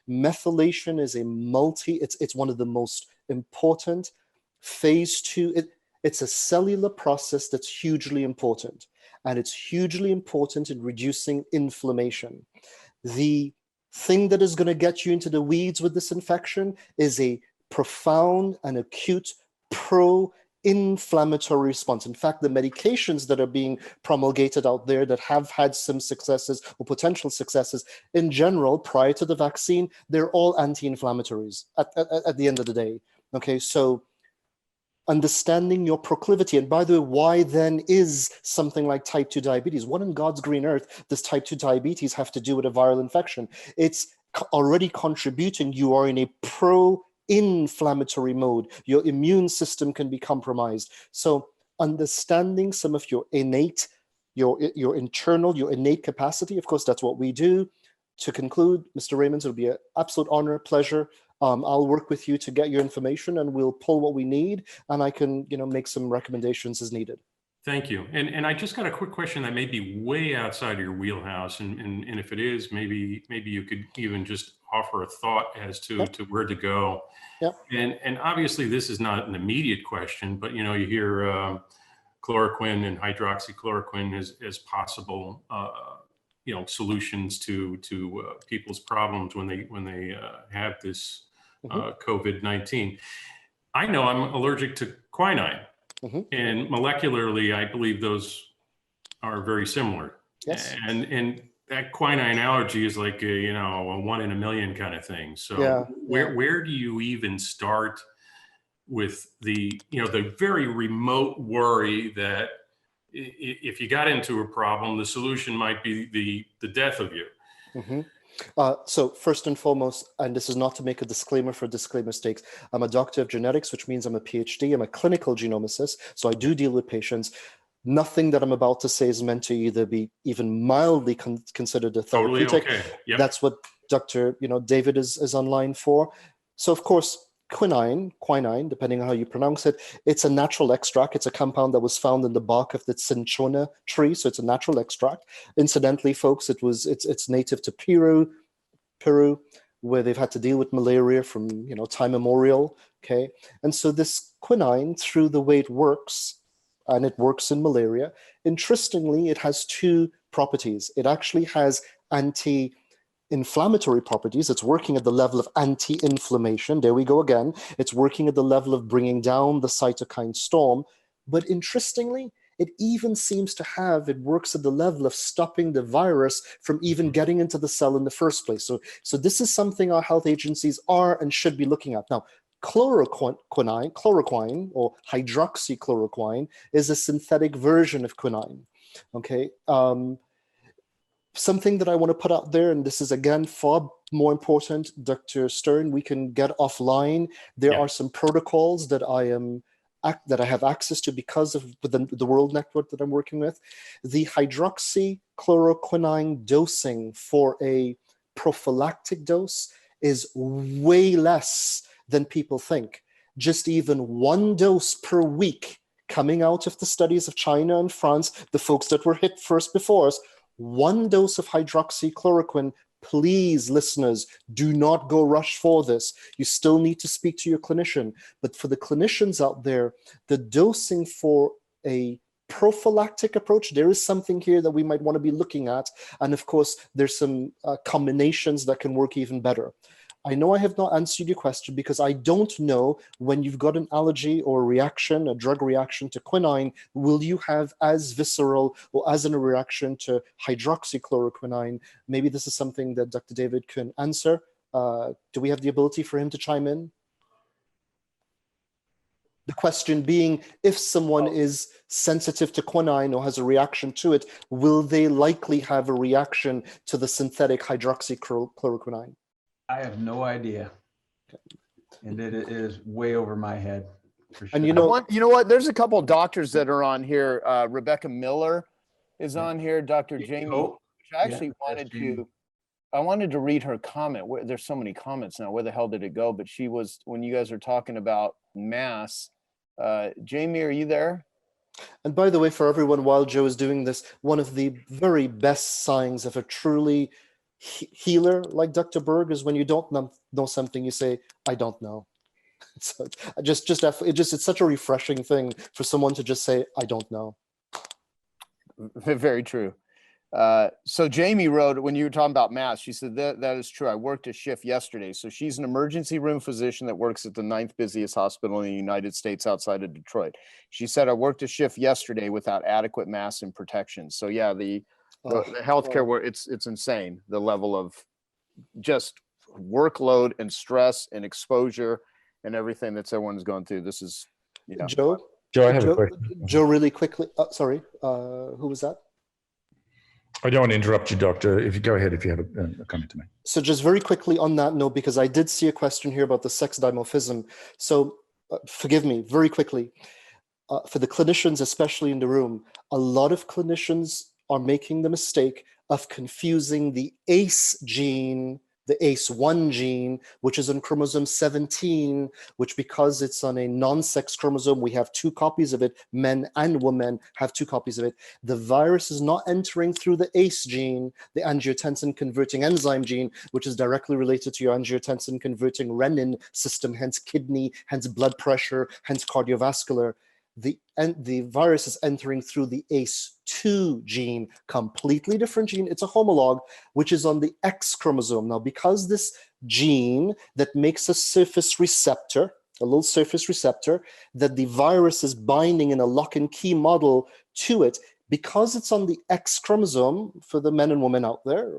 Methylation is it's one of the most important phase 2. It's a cellular process that's hugely important, and it's hugely important in reducing inflammation. The thing that is going to get you into the weeds with this infection is a profound and acute pro-inflammatory response. In fact, the medications that are being promulgated out there that have had some successes or potential successes in general prior to the vaccine, they're all anti-inflammatories at the end of the day. Okay, so understanding your proclivity, and by the way, why then is something like type 2 diabetes? What in God's green earth does type 2 diabetes have to do with a viral infection? It's already contributing. You are in a pro-inflammatory mode. Your immune system can be compromised. So understanding some of your innate, your internal, your innate capacity, of course, that's what we do. To conclude, Mr. Raymond, it'll be an absolute honor, pleasure. I'll work with you to get your information, and we'll pull what we need, and I can, you know, make some recommendations as needed. Thank you. And I just got a quick question that may be way outside of your wheelhouse, and if it is, maybe you could even just offer a thought as to where to go. Yep. And obviously this is not an immediate question, but you know, you hear chloroquine and hydroxychloroquine as possible you know, solutions to people's problems when they have this COVID-19. I know I'm allergic to quinine, and molecularly, I believe those are very similar. Yes. And that quinine allergy is like a 1 in a million kind of thing. So where do you even start with the very remote worry that if you got into a problem, the solution might be the death of you? So first and foremost, and this is not to make a disclaimer for disclaimer sakes, I'm a doctor of genetics, which means I'm a PhD. I'm a clinical genomicist, so I do deal with patients. Nothing that I'm about to say is meant to either be even mildly considered a therapeutic. Totally okay. Yep. That's what Dr. David is online for. So of course, quinine, depending on how you pronounce it, it's a natural extract. It's a compound that was found in the bark of the cinchona tree, so it's a natural extract. Incidentally, folks, it's native to Peru, where they've had to deal with malaria from time immemorial. Okay, and so this quinine, through the way it works, and it works in malaria, interestingly, it has two properties. It actually has anti-inflammatory properties. It's working at the level of anti-inflammation. There we go again. It's working at the level of bringing down the cytokine storm. But interestingly, it even seems to it works at the level of stopping the virus from even getting into the cell in the first place. So this is something our health agencies are and should be looking at. Now, chloroquine or hydroxychloroquine is a synthetic version of quinine. Okay. Something that I want to put out there, and this is again far more important, Dr. Stern, we can get offline. There are some protocols that I have access to because of the World Network that I'm working with. The hydroxychloroquine dosing for a prophylactic dose is way less than people think. Just even one dose per week coming out of the studies of China and France, the folks that were hit first before us, 1 dose of hydroxychloroquine. Please, listeners, do not go rush for this. You still need to speak to your clinician. But for the clinicians out there, the dosing for a prophylactic approach, there is something here that we might want to be looking at. And of course, there's some combinations that can work even better. I know I have not answered your question because I don't know when you've got an allergy or a reaction, a drug reaction to quinine, will you have as visceral or as a reaction to hydroxychloroquine? Maybe this is something that Dr. David can answer. Do we have the ability for him to chime in? The question being, if someone is sensitive to quinine or has a reaction to it, will they likely have a reaction to the synthetic hydroxychloroquine? I have no idea. And it is way over my head. For sure. And you know what? There's a couple of doctors that are on here. Rebecca Miller is on here. Dr. Jamie. Oh, I actually wanted to read her comment. There's so many comments now. Where the hell did it go? But she was, when you guys are talking about mass. Jamie, are you there? And by the way, for everyone, while Joe is doing this, one of the very best signs of a truly healer like Dr. Berg is when you don't know something, you say, I don't know. So it's such a refreshing thing for someone to just say, I don't know. Very true. So Jamie wrote, when you were talking about mass, she said that is true. I worked a shift yesterday. So she's an emergency room physician that works at the 9th busiest hospital in the United States outside of Detroit. She said, I worked a shift yesterday without adequate mask and protection. So yeah, the healthcare where it's insane, the level of just workload and stress and exposure and everything that everyone's going through. This is, you know. Joe, I have a question. Joe, really quickly. Sorry, who was that? I don't want to interrupt you, Doctor. If you go ahead, if you have a comment to make. So just very quickly on that note, because I did see a question here about the sex dimorphism. So forgive me, very quickly. For the clinicians, especially in the room, a lot of clinicians are making the mistake of confusing the ACE gene, the ACE1 gene, which is on chromosome 17, which because it's on a non-sex chromosome, we have 2 copies of it. Men and women have 2 copies of it. The virus is not entering through the ACE gene, the angiotensin converting enzyme gene, which is directly related to your angiotensin converting renin system, hence kidney, hence blood pressure, hence cardiovascular. The virus is entering through the ACE2 gene, completely different gene. It's a homolog, which is on the X chromosome. Now, because this gene that makes a surface receptor, a little surface receptor, that the virus is binding in a lock and key model to it, because it's on the X chromosome, for the men and women out there,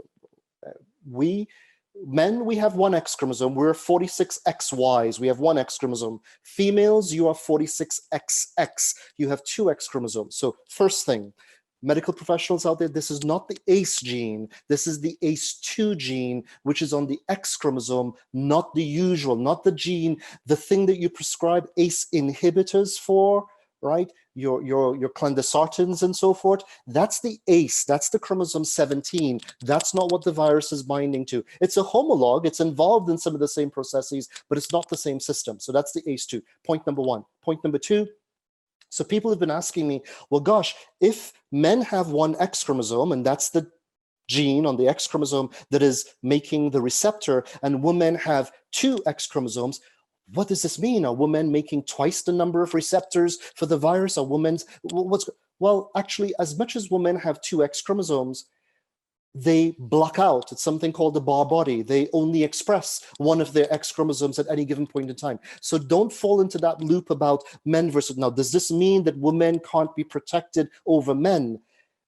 men, we have 1 X chromosome. We're 46 XYs. We have 1 X chromosome. Females, you are 46 XX. You have 2 X chromosomes. So first thing, medical professionals out there, this is not the ACE gene. This is the ACE2 gene, which is on the X chromosome, not the usual, not the gene, the thing that you prescribe ACE inhibitors for, right? Your clandesartans and so forth. That's the ACE, that's the chromosome 17. That's not what the virus is binding to. It's a homolog, it's involved in some of the same processes, but it's not the same system. So that's the ACE2, point number 1. Point number 2, so people have been asking me, well, gosh, if men have 1 X chromosome, and that's the gene on the X chromosome that is making the receptor, and women have 2 X chromosomes, what does this mean? Are women making twice the number of receptors for the virus? Are women's, well, actually, as much as women have 2 X chromosomes, they block out. It's something called the bar body. They only express 1 of their X chromosomes at any given point in time. So don't fall into that loop about men versus, now, does this mean that women can't be protected over men?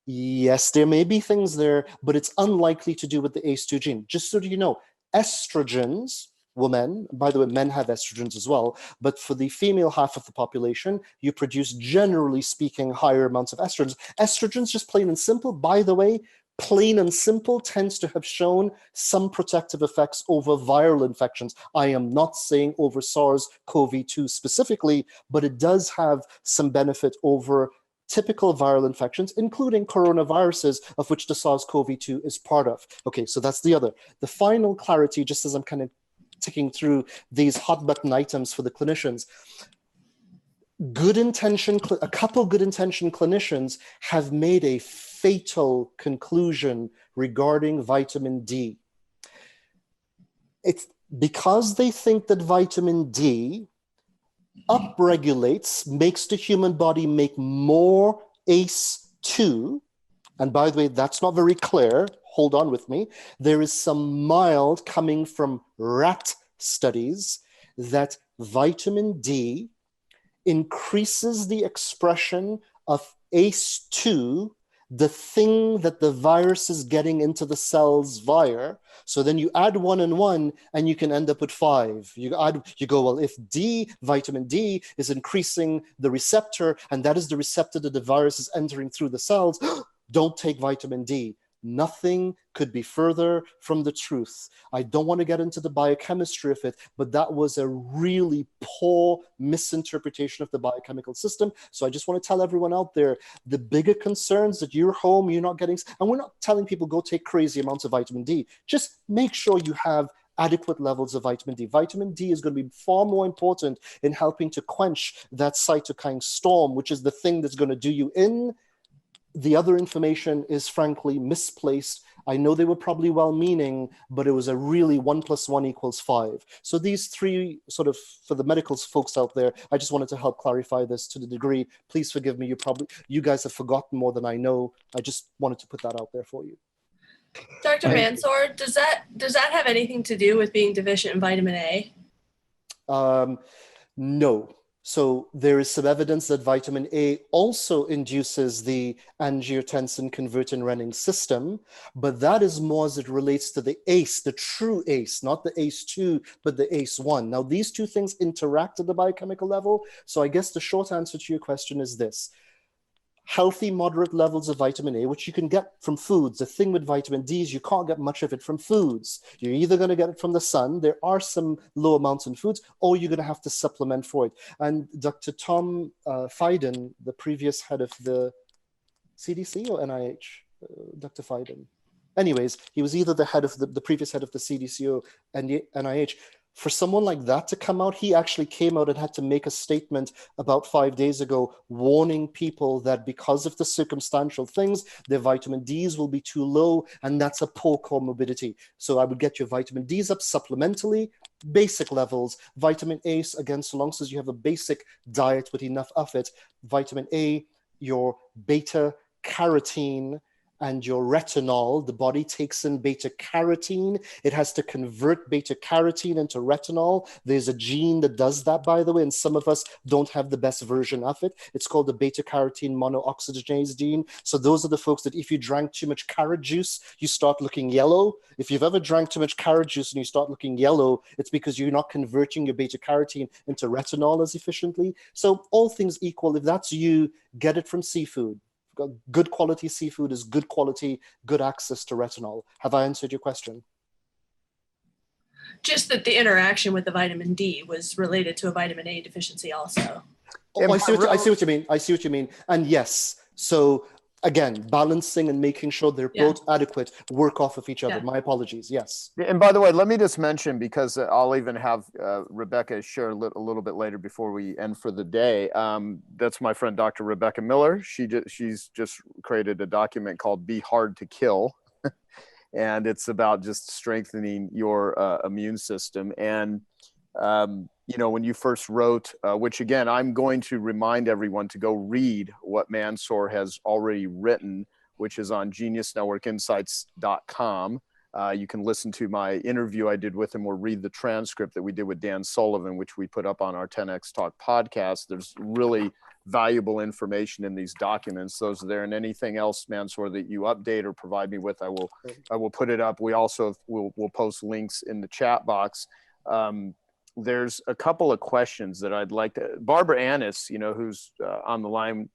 Yes, there may be things there, but it's unlikely to do with the ACE2 gene. Just so you know, estrogens, women, by the way, men have estrogens as well, but for the female half of the population, you produce, generally speaking, higher amounts of estrogens. Estrogens, just plain and simple, by the way, plain and simple, tends to have shown some protective effects over viral infections. I am not saying over SARS-CoV-2 specifically, but it does have some benefit over typical viral infections, including coronaviruses, of which the SARS-CoV-2 is part of. Okay, so that's the other. The final clarity, just as I'm kind of ticking through these hot button items for the clinicians. a couple good intention clinicians have made a fatal conclusion regarding vitamin D. It's because they think that vitamin D upregulates, makes the human body make more ACE2. And by the way, that's not very clear. Hold on with me. There is some mild coming from rat studies that vitamin D increases the expression of ACE2, the thing that the virus is getting into the cells via. So then you add 1 and 1 and you can end up with 5. You go, well, if vitamin D is increasing the receptor and that is the receptor that the virus is entering through the cells, don't take vitamin D. Nothing could be further from the truth. I don't want to get into the biochemistry of it, but that was a really poor misinterpretation of the biochemical system. So I just want to tell everyone out there, the bigger concerns that you're home, you're not getting, and we're not telling people go take crazy amounts of vitamin D. Just make sure you have adequate levels of vitamin D. Vitamin D is going to be far more important in helping to quench that cytokine storm, which is the thing that's going to do you in. The other information is frankly misplaced. I know they were probably well-meaning, but it was a really 1 + 1 = 5. So these three sort of, for the medical folks out there, I just wanted to help clarify this to the degree. Please forgive me. You guys have forgotten more than I know. I just wanted to put that out there for you. Dr. Mansoor, does that have anything to do with being deficient in vitamin A? No. So there is some evidence that vitamin A also induces the angiotensin-converting-renin system, but that is more as it relates to the ACE, the true ACE, not the ACE2, but the ACE1. Now, these two things interact at the biochemical level. So I guess the short answer to your question is this. Healthy, moderate levels of vitamin A, which you can get from foods. The thing with vitamin D is you can't get much of it from foods. You're either going to get it from the sun, there are some low amounts in foods, or you're going to have to supplement for it. And Dr. Tom Fiden, the previous head of the CDC or NIH, Dr. Fiden. Anyways, he was either the head of the previous head of the CDC or NIH. For someone like that to come out, he actually came out and had to make a statement about 5 days ago, warning people that because of the circumstantial things, their vitamin Ds will be too low, and that's a poor comorbidity. So I would get your vitamin Ds up supplementally, basic levels. Vitamin A, again, so long as you have a basic diet with enough of it. Vitamin A, your beta carotene, and your retinol, the body takes in beta carotene. It has to convert beta carotene into retinol. There's a gene that does that, by the way, and some of us don't have the best version of it. It's called the beta carotene monooxygenase gene. So those are the folks that if you drank too much carrot juice, you start looking yellow. If you've ever drank too much carrot juice and you start looking yellow, it's because you're not converting your beta carotene into retinol as efficiently. So all things equal, if that's you, get it from seafood. Good quality seafood is good quality, good access to retinol. Have I answered your question? Just that the interaction with the vitamin D was related to a vitamin A deficiency also. Oh, I see what you mean. I see what you mean. And yes, so again, balancing and making sure they're both adequate, work off of each other. My apologies. Yes. And by the way, let me just mention, because I'll even have Rebecca share a little bit later before we end for the day. That's my friend, Dr. Rebecca Miller. She's just created a document called Be Hard to Kill. And it's about just strengthening your immune system. And you know, when you first wrote, which again, I'm going to remind everyone to go read what Mansoor has already written, which is on geniusnetworkinsights.com. You can listen to my interview I did with him or read the transcript that we did with Dan Sullivan, which we put up on our 10X Talk podcast. There's really valuable information in these documents. Those are there. And anything else, Mansoor, that you update or provide me with, I will put it up. We also will post links in the chat box. There's a couple of questions that I'd like to, Barbara Annis, you know, who's on the line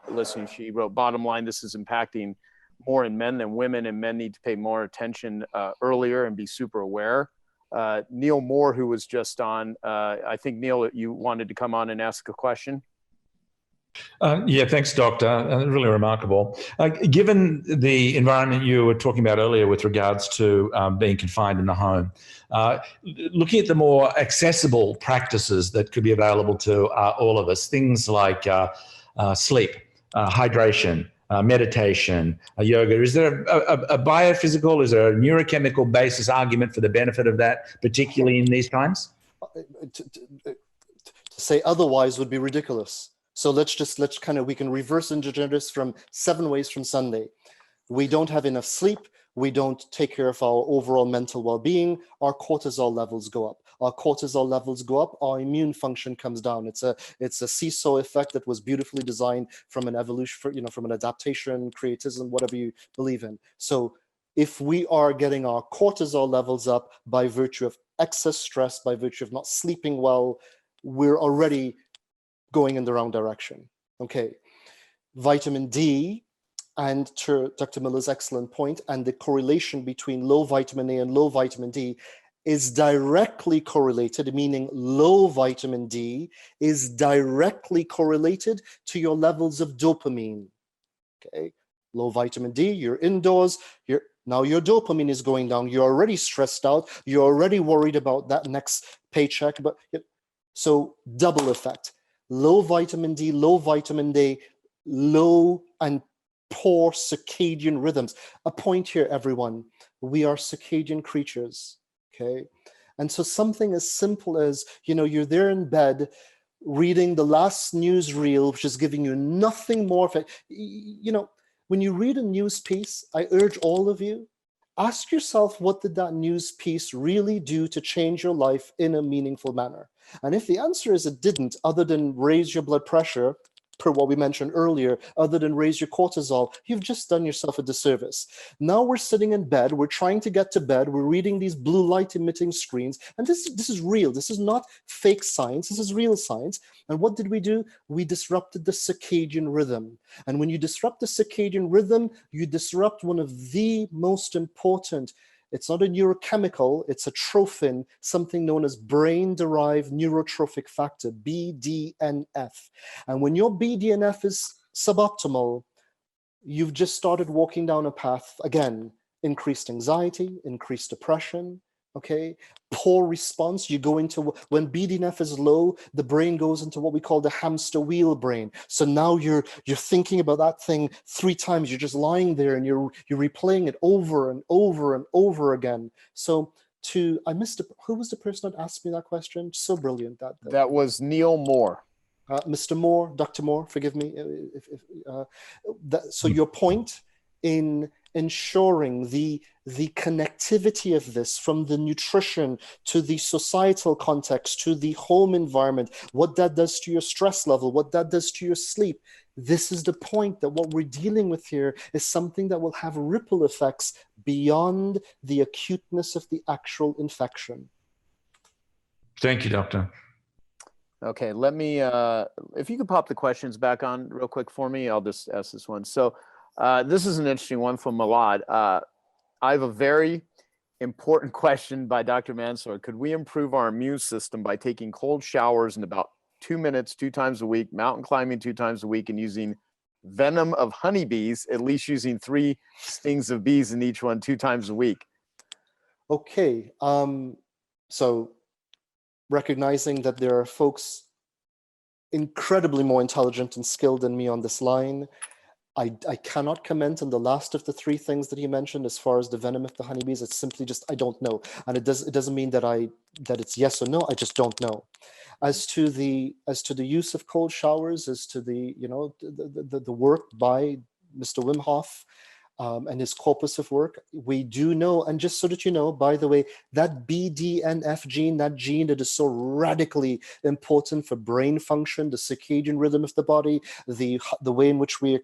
listening, she wrote, bottom line, this is impacting more in men than women, and men need to pay more attention earlier and be super aware. Neil Moore, who was just on, I think, Neil, you wanted to come on and ask a question? Yeah, thanks, Doctor. Really remarkable. Given the environment you were talking about earlier with regards to being confined in the home, looking at the more accessible practices that could be available to all of us, things like sleep, hydration, meditation, yoga. Is there a biophysical, is there a neurochemical basis argument for the benefit of that, particularly in these times? To say otherwise would be ridiculous. So we can reverse engineer this from 7 ways from Sunday. We don't have enough sleep. We don't take care of our overall mental well-being. Our cortisol levels go up. Our cortisol levels go up. Our immune function comes down. It's a seesaw effect that was beautifully designed from an evolution, from an adaptation, creatism, whatever you believe in. So if we are getting our cortisol levels up by virtue of excess stress, by virtue of not sleeping well, we're already going in the wrong direction. Okay, vitamin D, and to Dr. Miller's excellent point, and the correlation between low vitamin A and low vitamin D is directly correlated, meaning low vitamin D is directly correlated to your levels of dopamine. Okay, low vitamin D, you're indoors, now your dopamine is going down, you're already stressed out, you're already worried about that next paycheck, so double effect. Low vitamin D, low vitamin D, low and poor circadian rhythms. A point here, everyone. We are circadian creatures, okay? And so something as simple as, you're there in bed reading the last newsreel, which is giving you nothing more. When you read a news piece, I urge all of you, ask yourself, what did that news piece really do to change your life in a meaningful manner? And if the answer is it didn't, other than raise your blood pressure, per what we mentioned earlier, other than raise your cortisol, you've just done yourself a disservice. Now we're sitting in bed, we're trying to get to bed, we're reading these blue light emitting screens, and this is real. This is not fake science, this is real science. And what did we do? We disrupted the circadian rhythm. And when you disrupt the circadian rhythm, you disrupt one of the most important, it's not a neurochemical, it's a trophin, something known as brain-derived neurotrophic factor, BDNF. And when your BDNF is suboptimal, you've just started walking down a path, again, increased anxiety, increased depression, okay? Poor response, you go into, when BDNF is low, the brain goes into what we call the hamster wheel brain. So now you're thinking about that thing 3 times, you're just lying there and you're replaying it over and over and over again. So who was the person that asked me that question? So brilliant. That was Neil Moore. Mr. Moore, Dr. Moore, forgive me. So your point in ensuring the connectivity of this, from the nutrition to the societal context to the home environment, what that does to your stress level, what that does to your sleep. This is the point, that what we're dealing with here is something that will have ripple effects beyond the acuteness of the actual infection. Thank you, Doctor. Okay, let me, if you could pop the questions back on real quick for me, I'll just ask this one. So this is an interesting one from Malad. I have a very important question by Dr. Mansoor. Could we improve our immune system by taking cold showers in about 2 minutes, 2 times a week, mountain climbing 2 times a week, and using venom of honeybees, at least using 3 stings of bees in each one 2 times a week? Okay, so recognizing that there are folks incredibly more intelligent and skilled than me on this line, I cannot comment on the last of the 3 things that he mentioned as far as the venom of the honeybees. It's simply just, I don't know. And it doesn't mean that it's yes or no, I just don't know. As to the use of cold showers, as to the work by Mr. Wim Hof, and his corpus of work, we do know, and just so that you know, by the way, that BDNF gene, that gene that is so radically important for brain function, the circadian rhythm of the body, the way in which we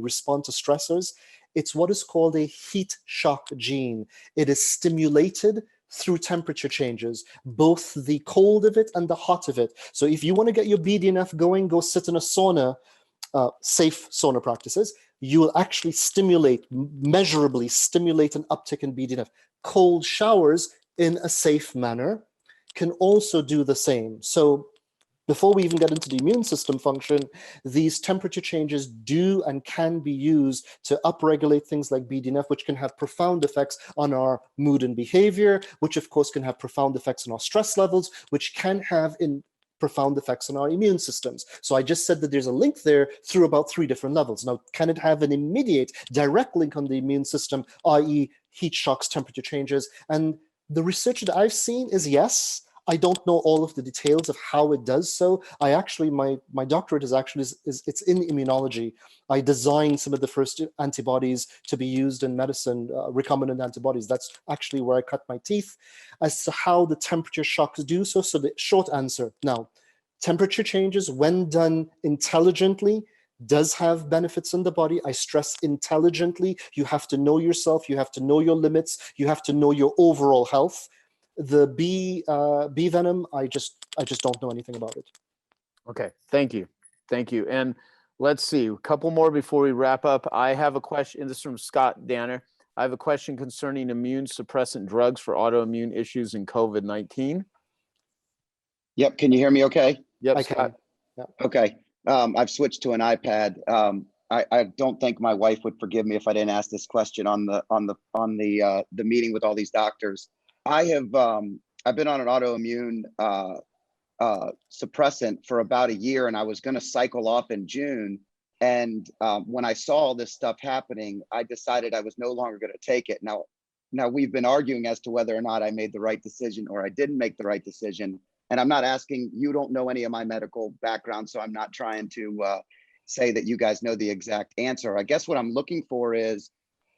respond to stressors, it's what is called a heat shock gene. It is stimulated through temperature changes, both the cold of it and the hot of it. So if you want to get your BDNF going, go sit in a sauna, safe sauna practices. You will actually measurably stimulate an uptick in BDNF. Cold showers in a safe manner can also do the same. So before we even get into the immune system function, these temperature changes do and can be used to upregulate things like BDNF, which can have profound effects on our mood and behavior, which of course can have profound effects on our stress levels, which can have profound effects on our immune systems. So I just said that there's a link there through about 3 different levels. Now, can it have an immediate direct link on the immune system, i.e. heat shocks, temperature changes? And the research that I've seen is yes. I don't know all of the details of how it does so. I actually, my doctorate is it's in immunology. I designed some of the first antibodies to be used in medicine, recombinant antibodies. That's actually where I cut my teeth. As to how the temperature shocks do so, so the short answer, now, temperature changes when done intelligently does have benefits in the body. I stress intelligently. You have to know yourself, you have to know your limits, you have to know your overall health. The bee venom, I just don't know anything about it. Okay, thank you. And let's see, a couple more before we wrap up. I have a question, this is from Scott Danner. I have a question concerning immune suppressant drugs for autoimmune issues in COVID-19. Yep, can you hear me okay? Yep, I Scott. can. Yeah. Okay, I've switched to an iPad. I don't think my wife would forgive me if I didn't ask this question on the meeting with all these doctors. I've been on an autoimmune suppressant for about a year, and I was going to cycle off in June. And when I saw all this stuff happening, I decided I was no longer going to take it. Now we've been arguing as to whether or not I made the right decision or I didn't make the right decision. And I'm not asking, you don't know any of my medical background, so I'm not trying to say that you guys know the exact answer. I guess what I'm looking for is,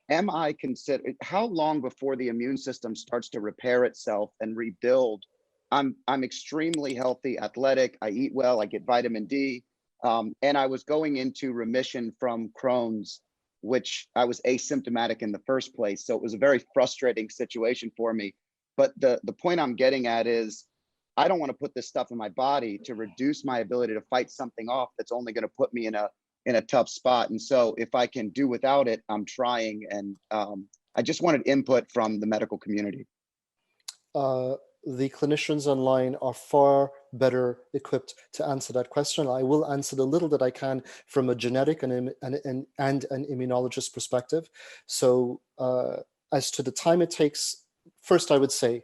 am I considered, how long before the immune system starts to repair itself and rebuild? I'm extremely healthy, athletic, I eat well, I get vitamin D, and I was going into remission from Crohn's, which I was asymptomatic in the first place. So it was a very frustrating situation for me. But the point I'm getting at is, I don't want to put this stuff in my body to reduce my ability to fight something off that's only going to put me in a tough spot. And so if I can do without it, I'm trying. And I just wanted input from the medical community. The clinicians online are far better equipped to answer that question. I will answer the little that I can from a genetic and an immunologist perspective. So as to the time it takes, first I would say,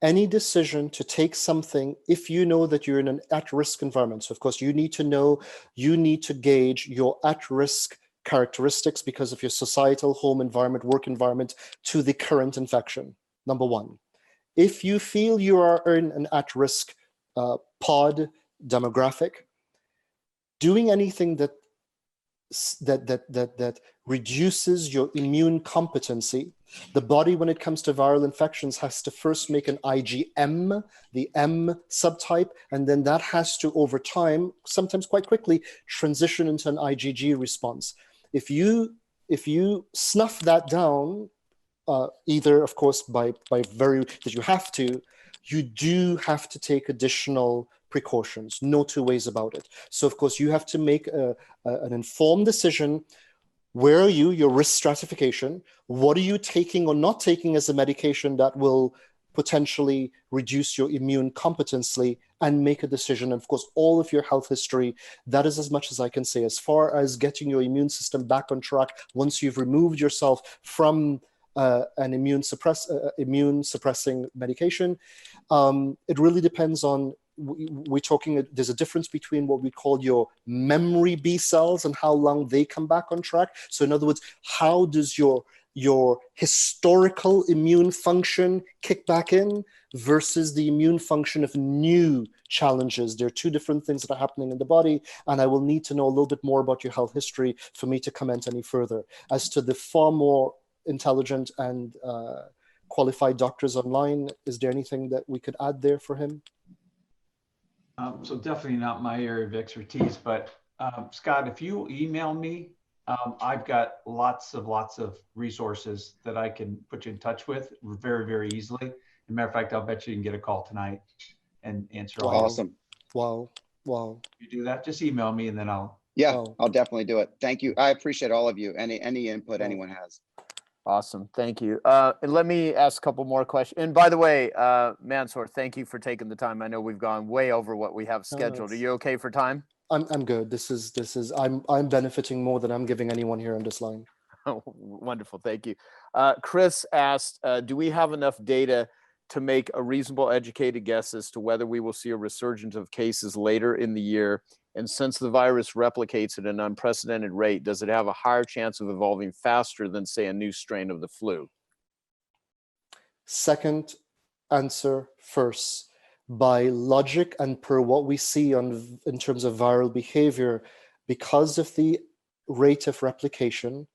any decision to take something, if you know that you're in an at-risk environment, so of course you need to gauge your at-risk characteristics because of your societal, home environment, work environment to the current infection, number one. If you feel you are in an at-risk pod demographic, doing anything that reduces your immune competency, the body, when it comes to viral infections, has to first make an IgM, the M subtype, and then that has to, over time, sometimes quite quickly, transition into an IgG response. If you snuff that down, either, of course, by that you do have to take additional precautions, no two ways about it. So, of course, you have to make an informed decision. Where are you, your risk stratification? What are you taking or not taking as a medication that will potentially reduce your immune competency, and make a decision. And of course, all of your health history, that is as much as I can say. As far as getting your immune system back on track, once you've removed yourself from an immune suppressing medication, it really depends on, there's a difference between what we call your memory B cells and how long they come back on track. So in other words, how does your historical immune function kick back in versus the immune function of new challenges? There are two different things that are happening in the body, and I will need to know a little bit more about your health history for me to comment any further. As to the far more intelligent and qualified doctors online, is there anything that we could add there for him? So definitely not my area of expertise, but Scott, if you email me, I've got lots of resources that I can put you in touch with very, very easily. As a matter of fact, I'll bet you can get a call tonight and answer all. Awesome. Wow. You do that, just email me and then I'll. Yeah, I'll definitely do it. Thank you. I appreciate all of you. Any input anyone has. Awesome. Thank you. And let me ask a couple more questions. And by the way, Mansoor, thank you for taking the time. I know we've gone way over what we have scheduled. Are you okay for time? I'm good. I'm benefiting more than I'm giving anyone here on this line. Oh, wonderful. Thank you. Chris asked, do we have enough data to make a reasonable educated guess as to whether we will see a resurgence of cases later in the year? And since the virus replicates at an unprecedented rate, does it have a higher chance of evolving faster than, say, a new strain of the flu? Second answer first. By logic and per what we see in terms of viral behavior, because of the rate of replication,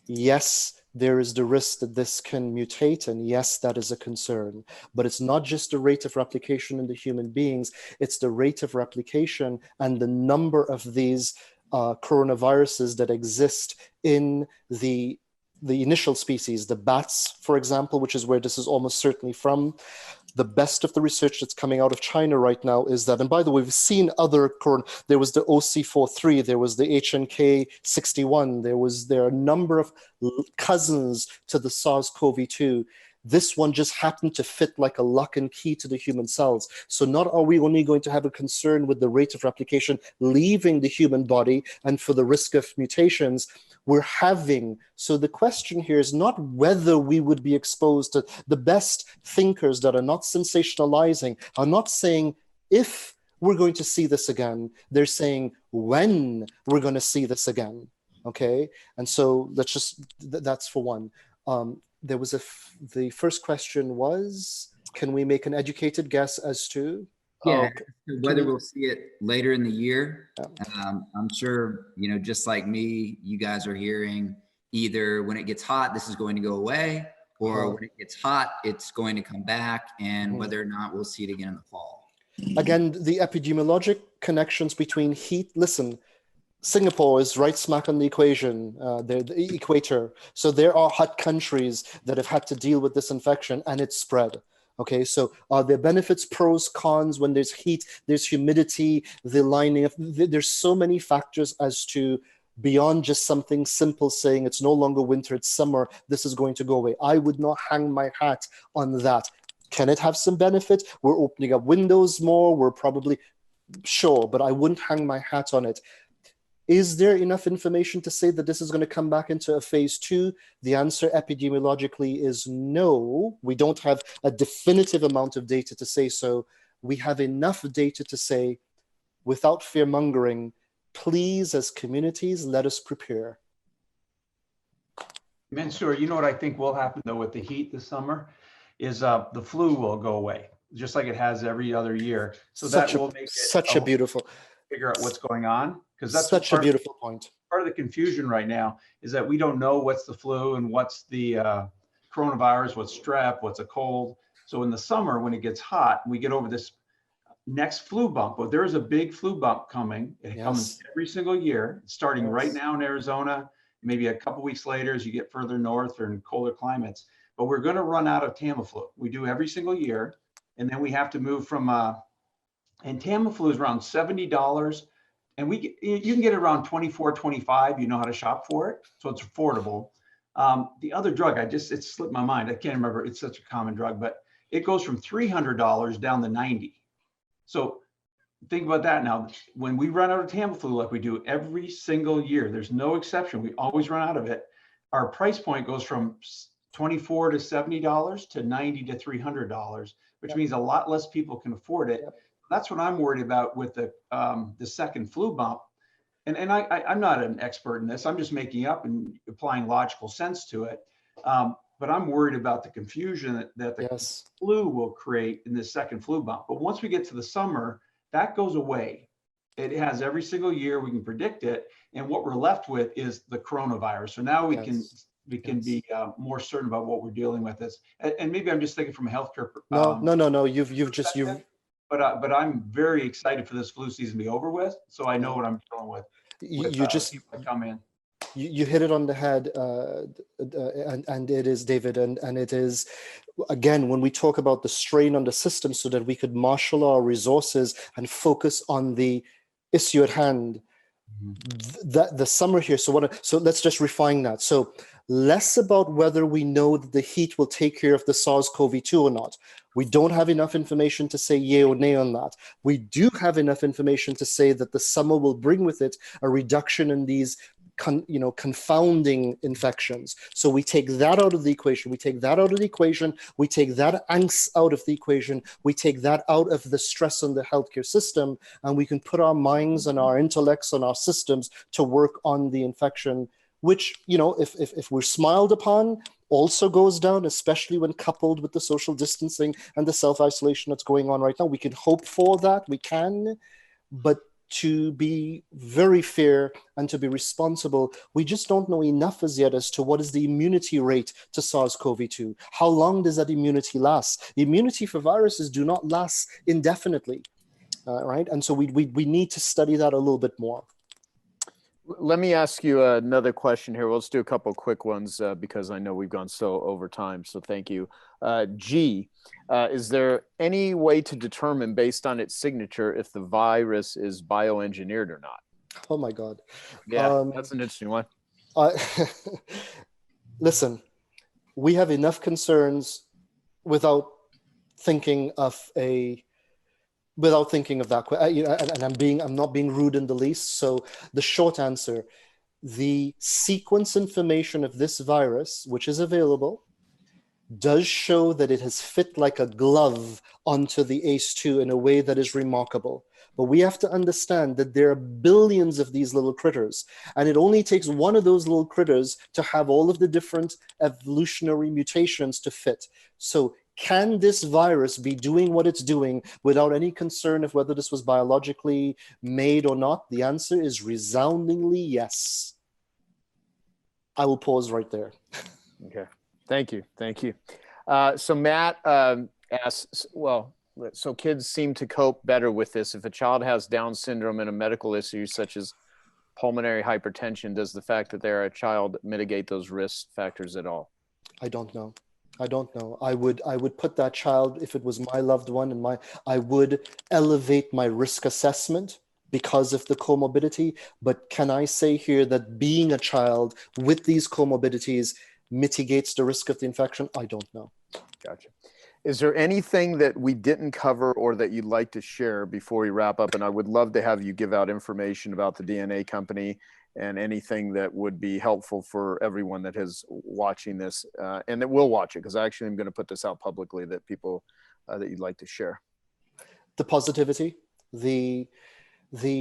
yes, there is the risk that this can mutate, and yes, that is a concern. But it's not just the rate of replication in the human beings, it's the rate of replication and the number of these coronaviruses that exist in the initial species, the bats, for example, which is where this is almost certainly from. The best of the research that's coming out of China right now is that, and by the way, we've seen other there was the OC43, there was the HNK61, there are a number of cousins to the SARS-CoV-2. This one just happened to fit like a lock and key to the human cells. So not are we only going to have a concern with the rate of replication leaving the human body and for the risk of mutations, we're having. So the question here is not whether we would be exposed to. The best thinkers that are not sensationalizing are not saying if we're going to see this again, they're saying when we're going to see this again, okay? And so that's for one. There was the first question was, can we make an educated guess as to? Yeah, whether we'll see it later in the year. I'm sure, just like me, you guys are hearing either when it gets hot, this is going to go away, or when it gets hot, it's going to come back, and whether or not we'll see it again in the fall. Again, the epidemiologic connections between heat, listen, Singapore is right smack on the equation, the equator. So there are hot countries that have had to deal with this infection and it's spread. Okay, so are there benefits, pros, cons? When there's heat, there's humidity, the lining of, there's so many factors as to beyond just something simple saying it's no longer winter, it's summer, this is going to go away. I would not hang my hat on that. Can it have some benefit? We're opening up windows more, we're probably, sure, but I wouldn't hang my hat on it. Is there enough information to say that this is going to come back into a phase 2? The answer epidemiologically is no. We don't have a definitive amount of data to say so. We have enough data to say, without fear-mongering, please, as communities, let us prepare. Mansoor, you know what I think will happen though with the heat this summer is the flu will go away, just like it has every other year. So that will make it such a beautiful figure out what's going on, because that's such a beautiful point. Part of the confusion right now is that we don't know what's the flu and what's the coronavirus, what's strep, what's a cold. So in the summer, when it gets hot, we get over this next flu bump. But there is a big flu bump coming. It comes every single year, starting right now in Arizona, maybe a couple weeks later as you get further north or in colder climates. But we're going to run out of Tamiflu. We do every single year. And then we have to move from, and Tamiflu is around $70. And you can get it around $24, $25. You know how to shop for it. So it's affordable. The other drug, it slipped my mind. I can't remember. It's such a common drug, but it goes from $300 down to $90. So think about that now. When we run out of Tamiflu, like we do every single year, there's no exception. We always run out of it. Our price point goes from $24 to $70 to $90 to $300, which means a lot less people can afford it. That's what I'm worried about with the second flu bump. And I'm not an expert in this. I'm just making up and applying logical sense to it. But I'm worried about the confusion that the flu will create in this second flu bump. But once we get to the summer, that goes away. It has every single year, we can predict it. And what we're left with is the coronavirus. So now we can be more certain about what we're dealing with. And maybe I'm just thinking from a healthcare. No. But I'm very excited for this flu season to be over with. So I know what I'm dealing with. You hit it on the head, and it is, David, and it is, again, when we talk about the strain on the system so that we could marshal our resources and focus on the issue at hand, the summer here. So let's just refine that. So less about whether we know that the heat will take care of the SARS-CoV-2 or not. We don't have enough information to say yay or nay on that. We do have enough information to say that the summer will bring with it a reduction in these confounding infections. So we take that out of the equation. We take that out of the equation. We take that angst out of the equation. We take that out of the stress on the healthcare system, and we can put our minds and our intellects and our systems to work on the infection, which, if we're smiled upon, also goes down, especially when coupled with the social distancing and the self-isolation that's going on right now. We can hope for that. We can, but to be very fair and to be responsible, we just don't know enough as yet as to what is the immunity rate to SARS-CoV-2. How long does that immunity last? Immunity for viruses do not last indefinitely, right? And so we need to study that a little bit more. Let me ask you another question here. Let's do a couple of quick ones because I know we've gone so over time. So thank you. G, is there any way to determine based on its signature if the virus is bioengineered or not? Oh my God. Yeah, that's an interesting one. Listen, we have enough concerns without thinking of that. And I'm not being rude in the least. So the short answer, the sequence information of this virus, which is available, does show that it has fit like a glove onto the ACE2 in a way that is remarkable. But we have to understand that there are billions of these little critters, and it only takes one of those little critters to have all of the different evolutionary mutations to fit. So can this virus be doing what it's doing without any concern of whether this was biologically made or not? The answer is resoundingly yes. I will pause right there. Okay. Thank you. Thank you. So Matt asks, well, so kids seem to cope better with this. If a child has Down syndrome and a medical issue such as pulmonary hypertension, does the fact that they're a child mitigate those risk factors at all? I don't know. I don't know. I would put that child, if it was my loved one, and I would elevate my risk assessment because of the comorbidity. But can I say here that being a child with these comorbidities mitigates the risk of the infection? I don't know. Gotcha. Is there anything that we didn't cover or that you'd like to share before we wrap up? And I would love to have you give out information about the DNA company and anything that would be helpful for everyone that is watching this and that will watch it, because I actually am going to put this out publicly that people that you'd like to share. The positivity, the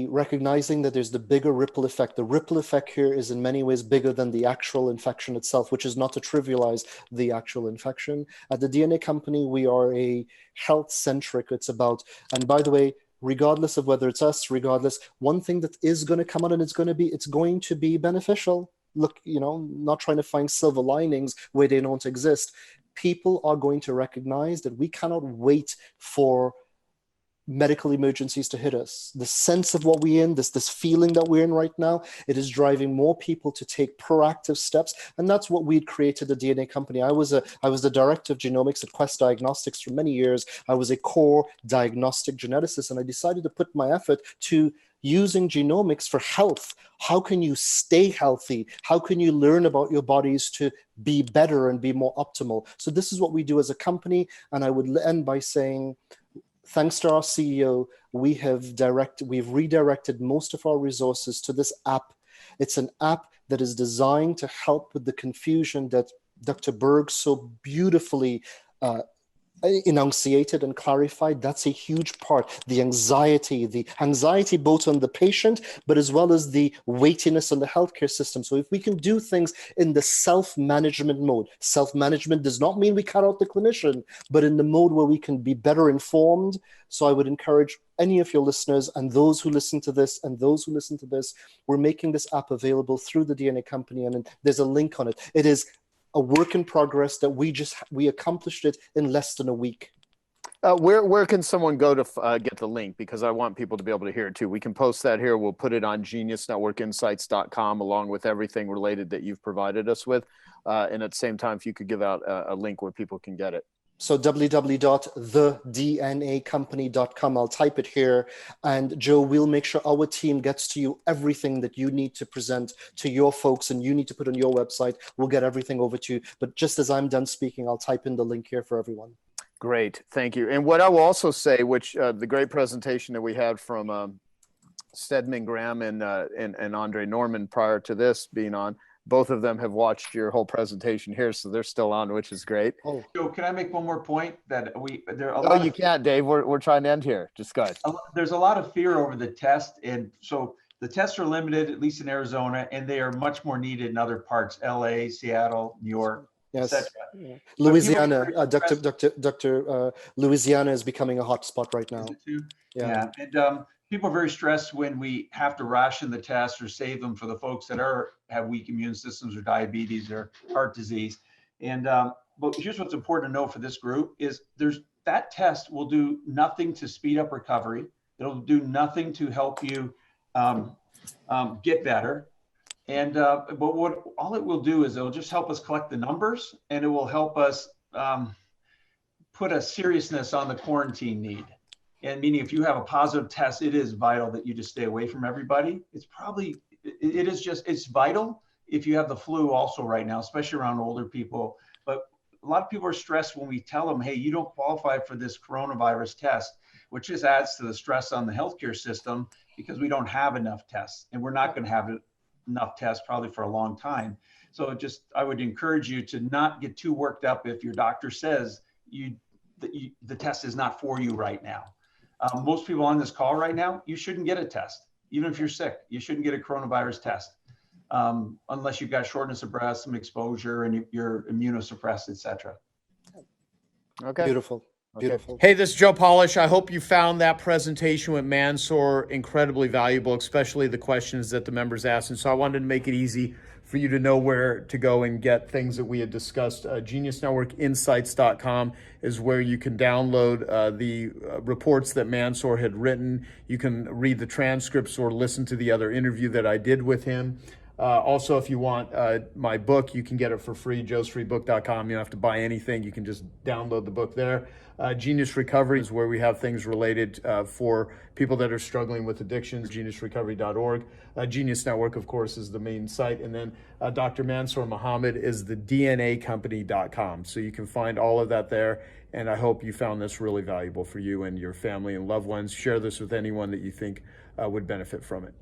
recognizing that there's the bigger ripple effect. The ripple effect here is in many ways bigger than the actual infection itself, which is not to trivialize the actual infection. At the DNA company, we are a health-centric. It's about, and by the way, regardless of whether it's us, one thing that is going to come out and it's going to be beneficial. Look, not trying to find silver linings where they don't exist. People are going to recognize that we cannot wait for medical emergencies to hit us. The sense of what we're in, this feeling that we're in right now, it is driving more people to take proactive steps. And that's what we'd created the DNA company. I was the director of genomics at Quest Diagnostics for many years. I was a core diagnostic geneticist, and I decided to put my effort to using genomics for health. How can you stay healthy? How can you learn about your bodies to be better and be more optimal? So this is what we do as a company. And I would end by saying, thanks to our CEO, we've redirected most of our resources to this app. It's an app that is designed to help with the confusion that Dr. Berg so beautifully enunciated and clarified. That's a huge part. The anxiety both on the patient, but as well as the weightiness on the healthcare system. So if we can do things in the self-management mode, self-management does not mean we cut out the clinician, but in the mode where we can be better informed. So I would encourage any of your listeners and those who listen to this we're making this app available through the DNA company, and there's a link on it. It is a work in progress that we accomplished it in less than a week. Where can someone go to get the link? Because I want people to be able to hear it too. We can post that here. We'll put it on geniusnetworkinsights.com along with everything related that you've provided us with. And at the same time, if you could give out a link where people can get it. So www.thednacompany.com. I'll type it here. And Joe, we'll make sure our team gets to you everything that you need to present to your folks and you need to put on your website. We'll get everything over to you. But just as I'm done speaking, I'll type in the link here for everyone. Great, thank you. And what I will also say, which the great presentation that we had from Stedman Graham and Andre Norman prior to this being on, both of them have watched your whole presentation here, so they're still on, which is great. Oh, Joe, can I make one more point? That No, you can't, Dave. We're trying to end here. Just go ahead. There's a lot of fear over the test, and so the tests are limited, at least in Arizona, and they are much more needed in other parts: LA, Seattle, New York, yes. etc. Yeah. Louisiana, Dr. Louisiana is becoming a hot spot right now. Yeah. And people are very stressed when we have to ration the tests or save them for the folks that have weak immune systems or diabetes or heart disease. And but here's what's important to know for this group is that test will do nothing to speed up recovery. It'll do nothing to help you get better. And but all it will do is it'll just help us collect the numbers, and it will help us put a seriousness on the quarantine need. And meaning, if you have a positive test, it is vital that you just stay away from everybody. It's vital if you have the flu also right now, especially around older people. But a lot of people are stressed when we tell them, hey, you don't qualify for this coronavirus test, which just adds to the stress on the healthcare system because we don't have enough tests, and we're not going to have enough tests probably for a long time. So I would encourage you to not get too worked up if your doctor says the test is not for you right now. Most people on this call right now, you shouldn't get a test. Even if you're sick, you shouldn't get a coronavirus test unless you've got shortness of breath, some exposure, and you're immunosuppressed, et cetera. Okay. Beautiful. Beautiful. Hey, this is Joe Polish. I hope you found that presentation with Mansoor incredibly valuable, especially the questions that the members asked. And so I wanted to make it easy for you to know where to go and get things that we had discussed. GeniusNetworkInsights.com is where you can download the reports that Mansoor had written. You can read the transcripts or listen to the other interview that I did with him. Also, if you want my book, you can get it for free, joesfreebook.com. You don't have to buy anything. You can just download the book there. Genius Recovery is where we have things related for people that are struggling with addictions, geniusrecovery.org. Genius Network, of course, is the main site. And then Dr. Mansoor Mohammed is the DNAcompany.com. So you can find all of that there. And I hope you found this really valuable for you and your family and loved ones. Share this with anyone that you think would benefit from it.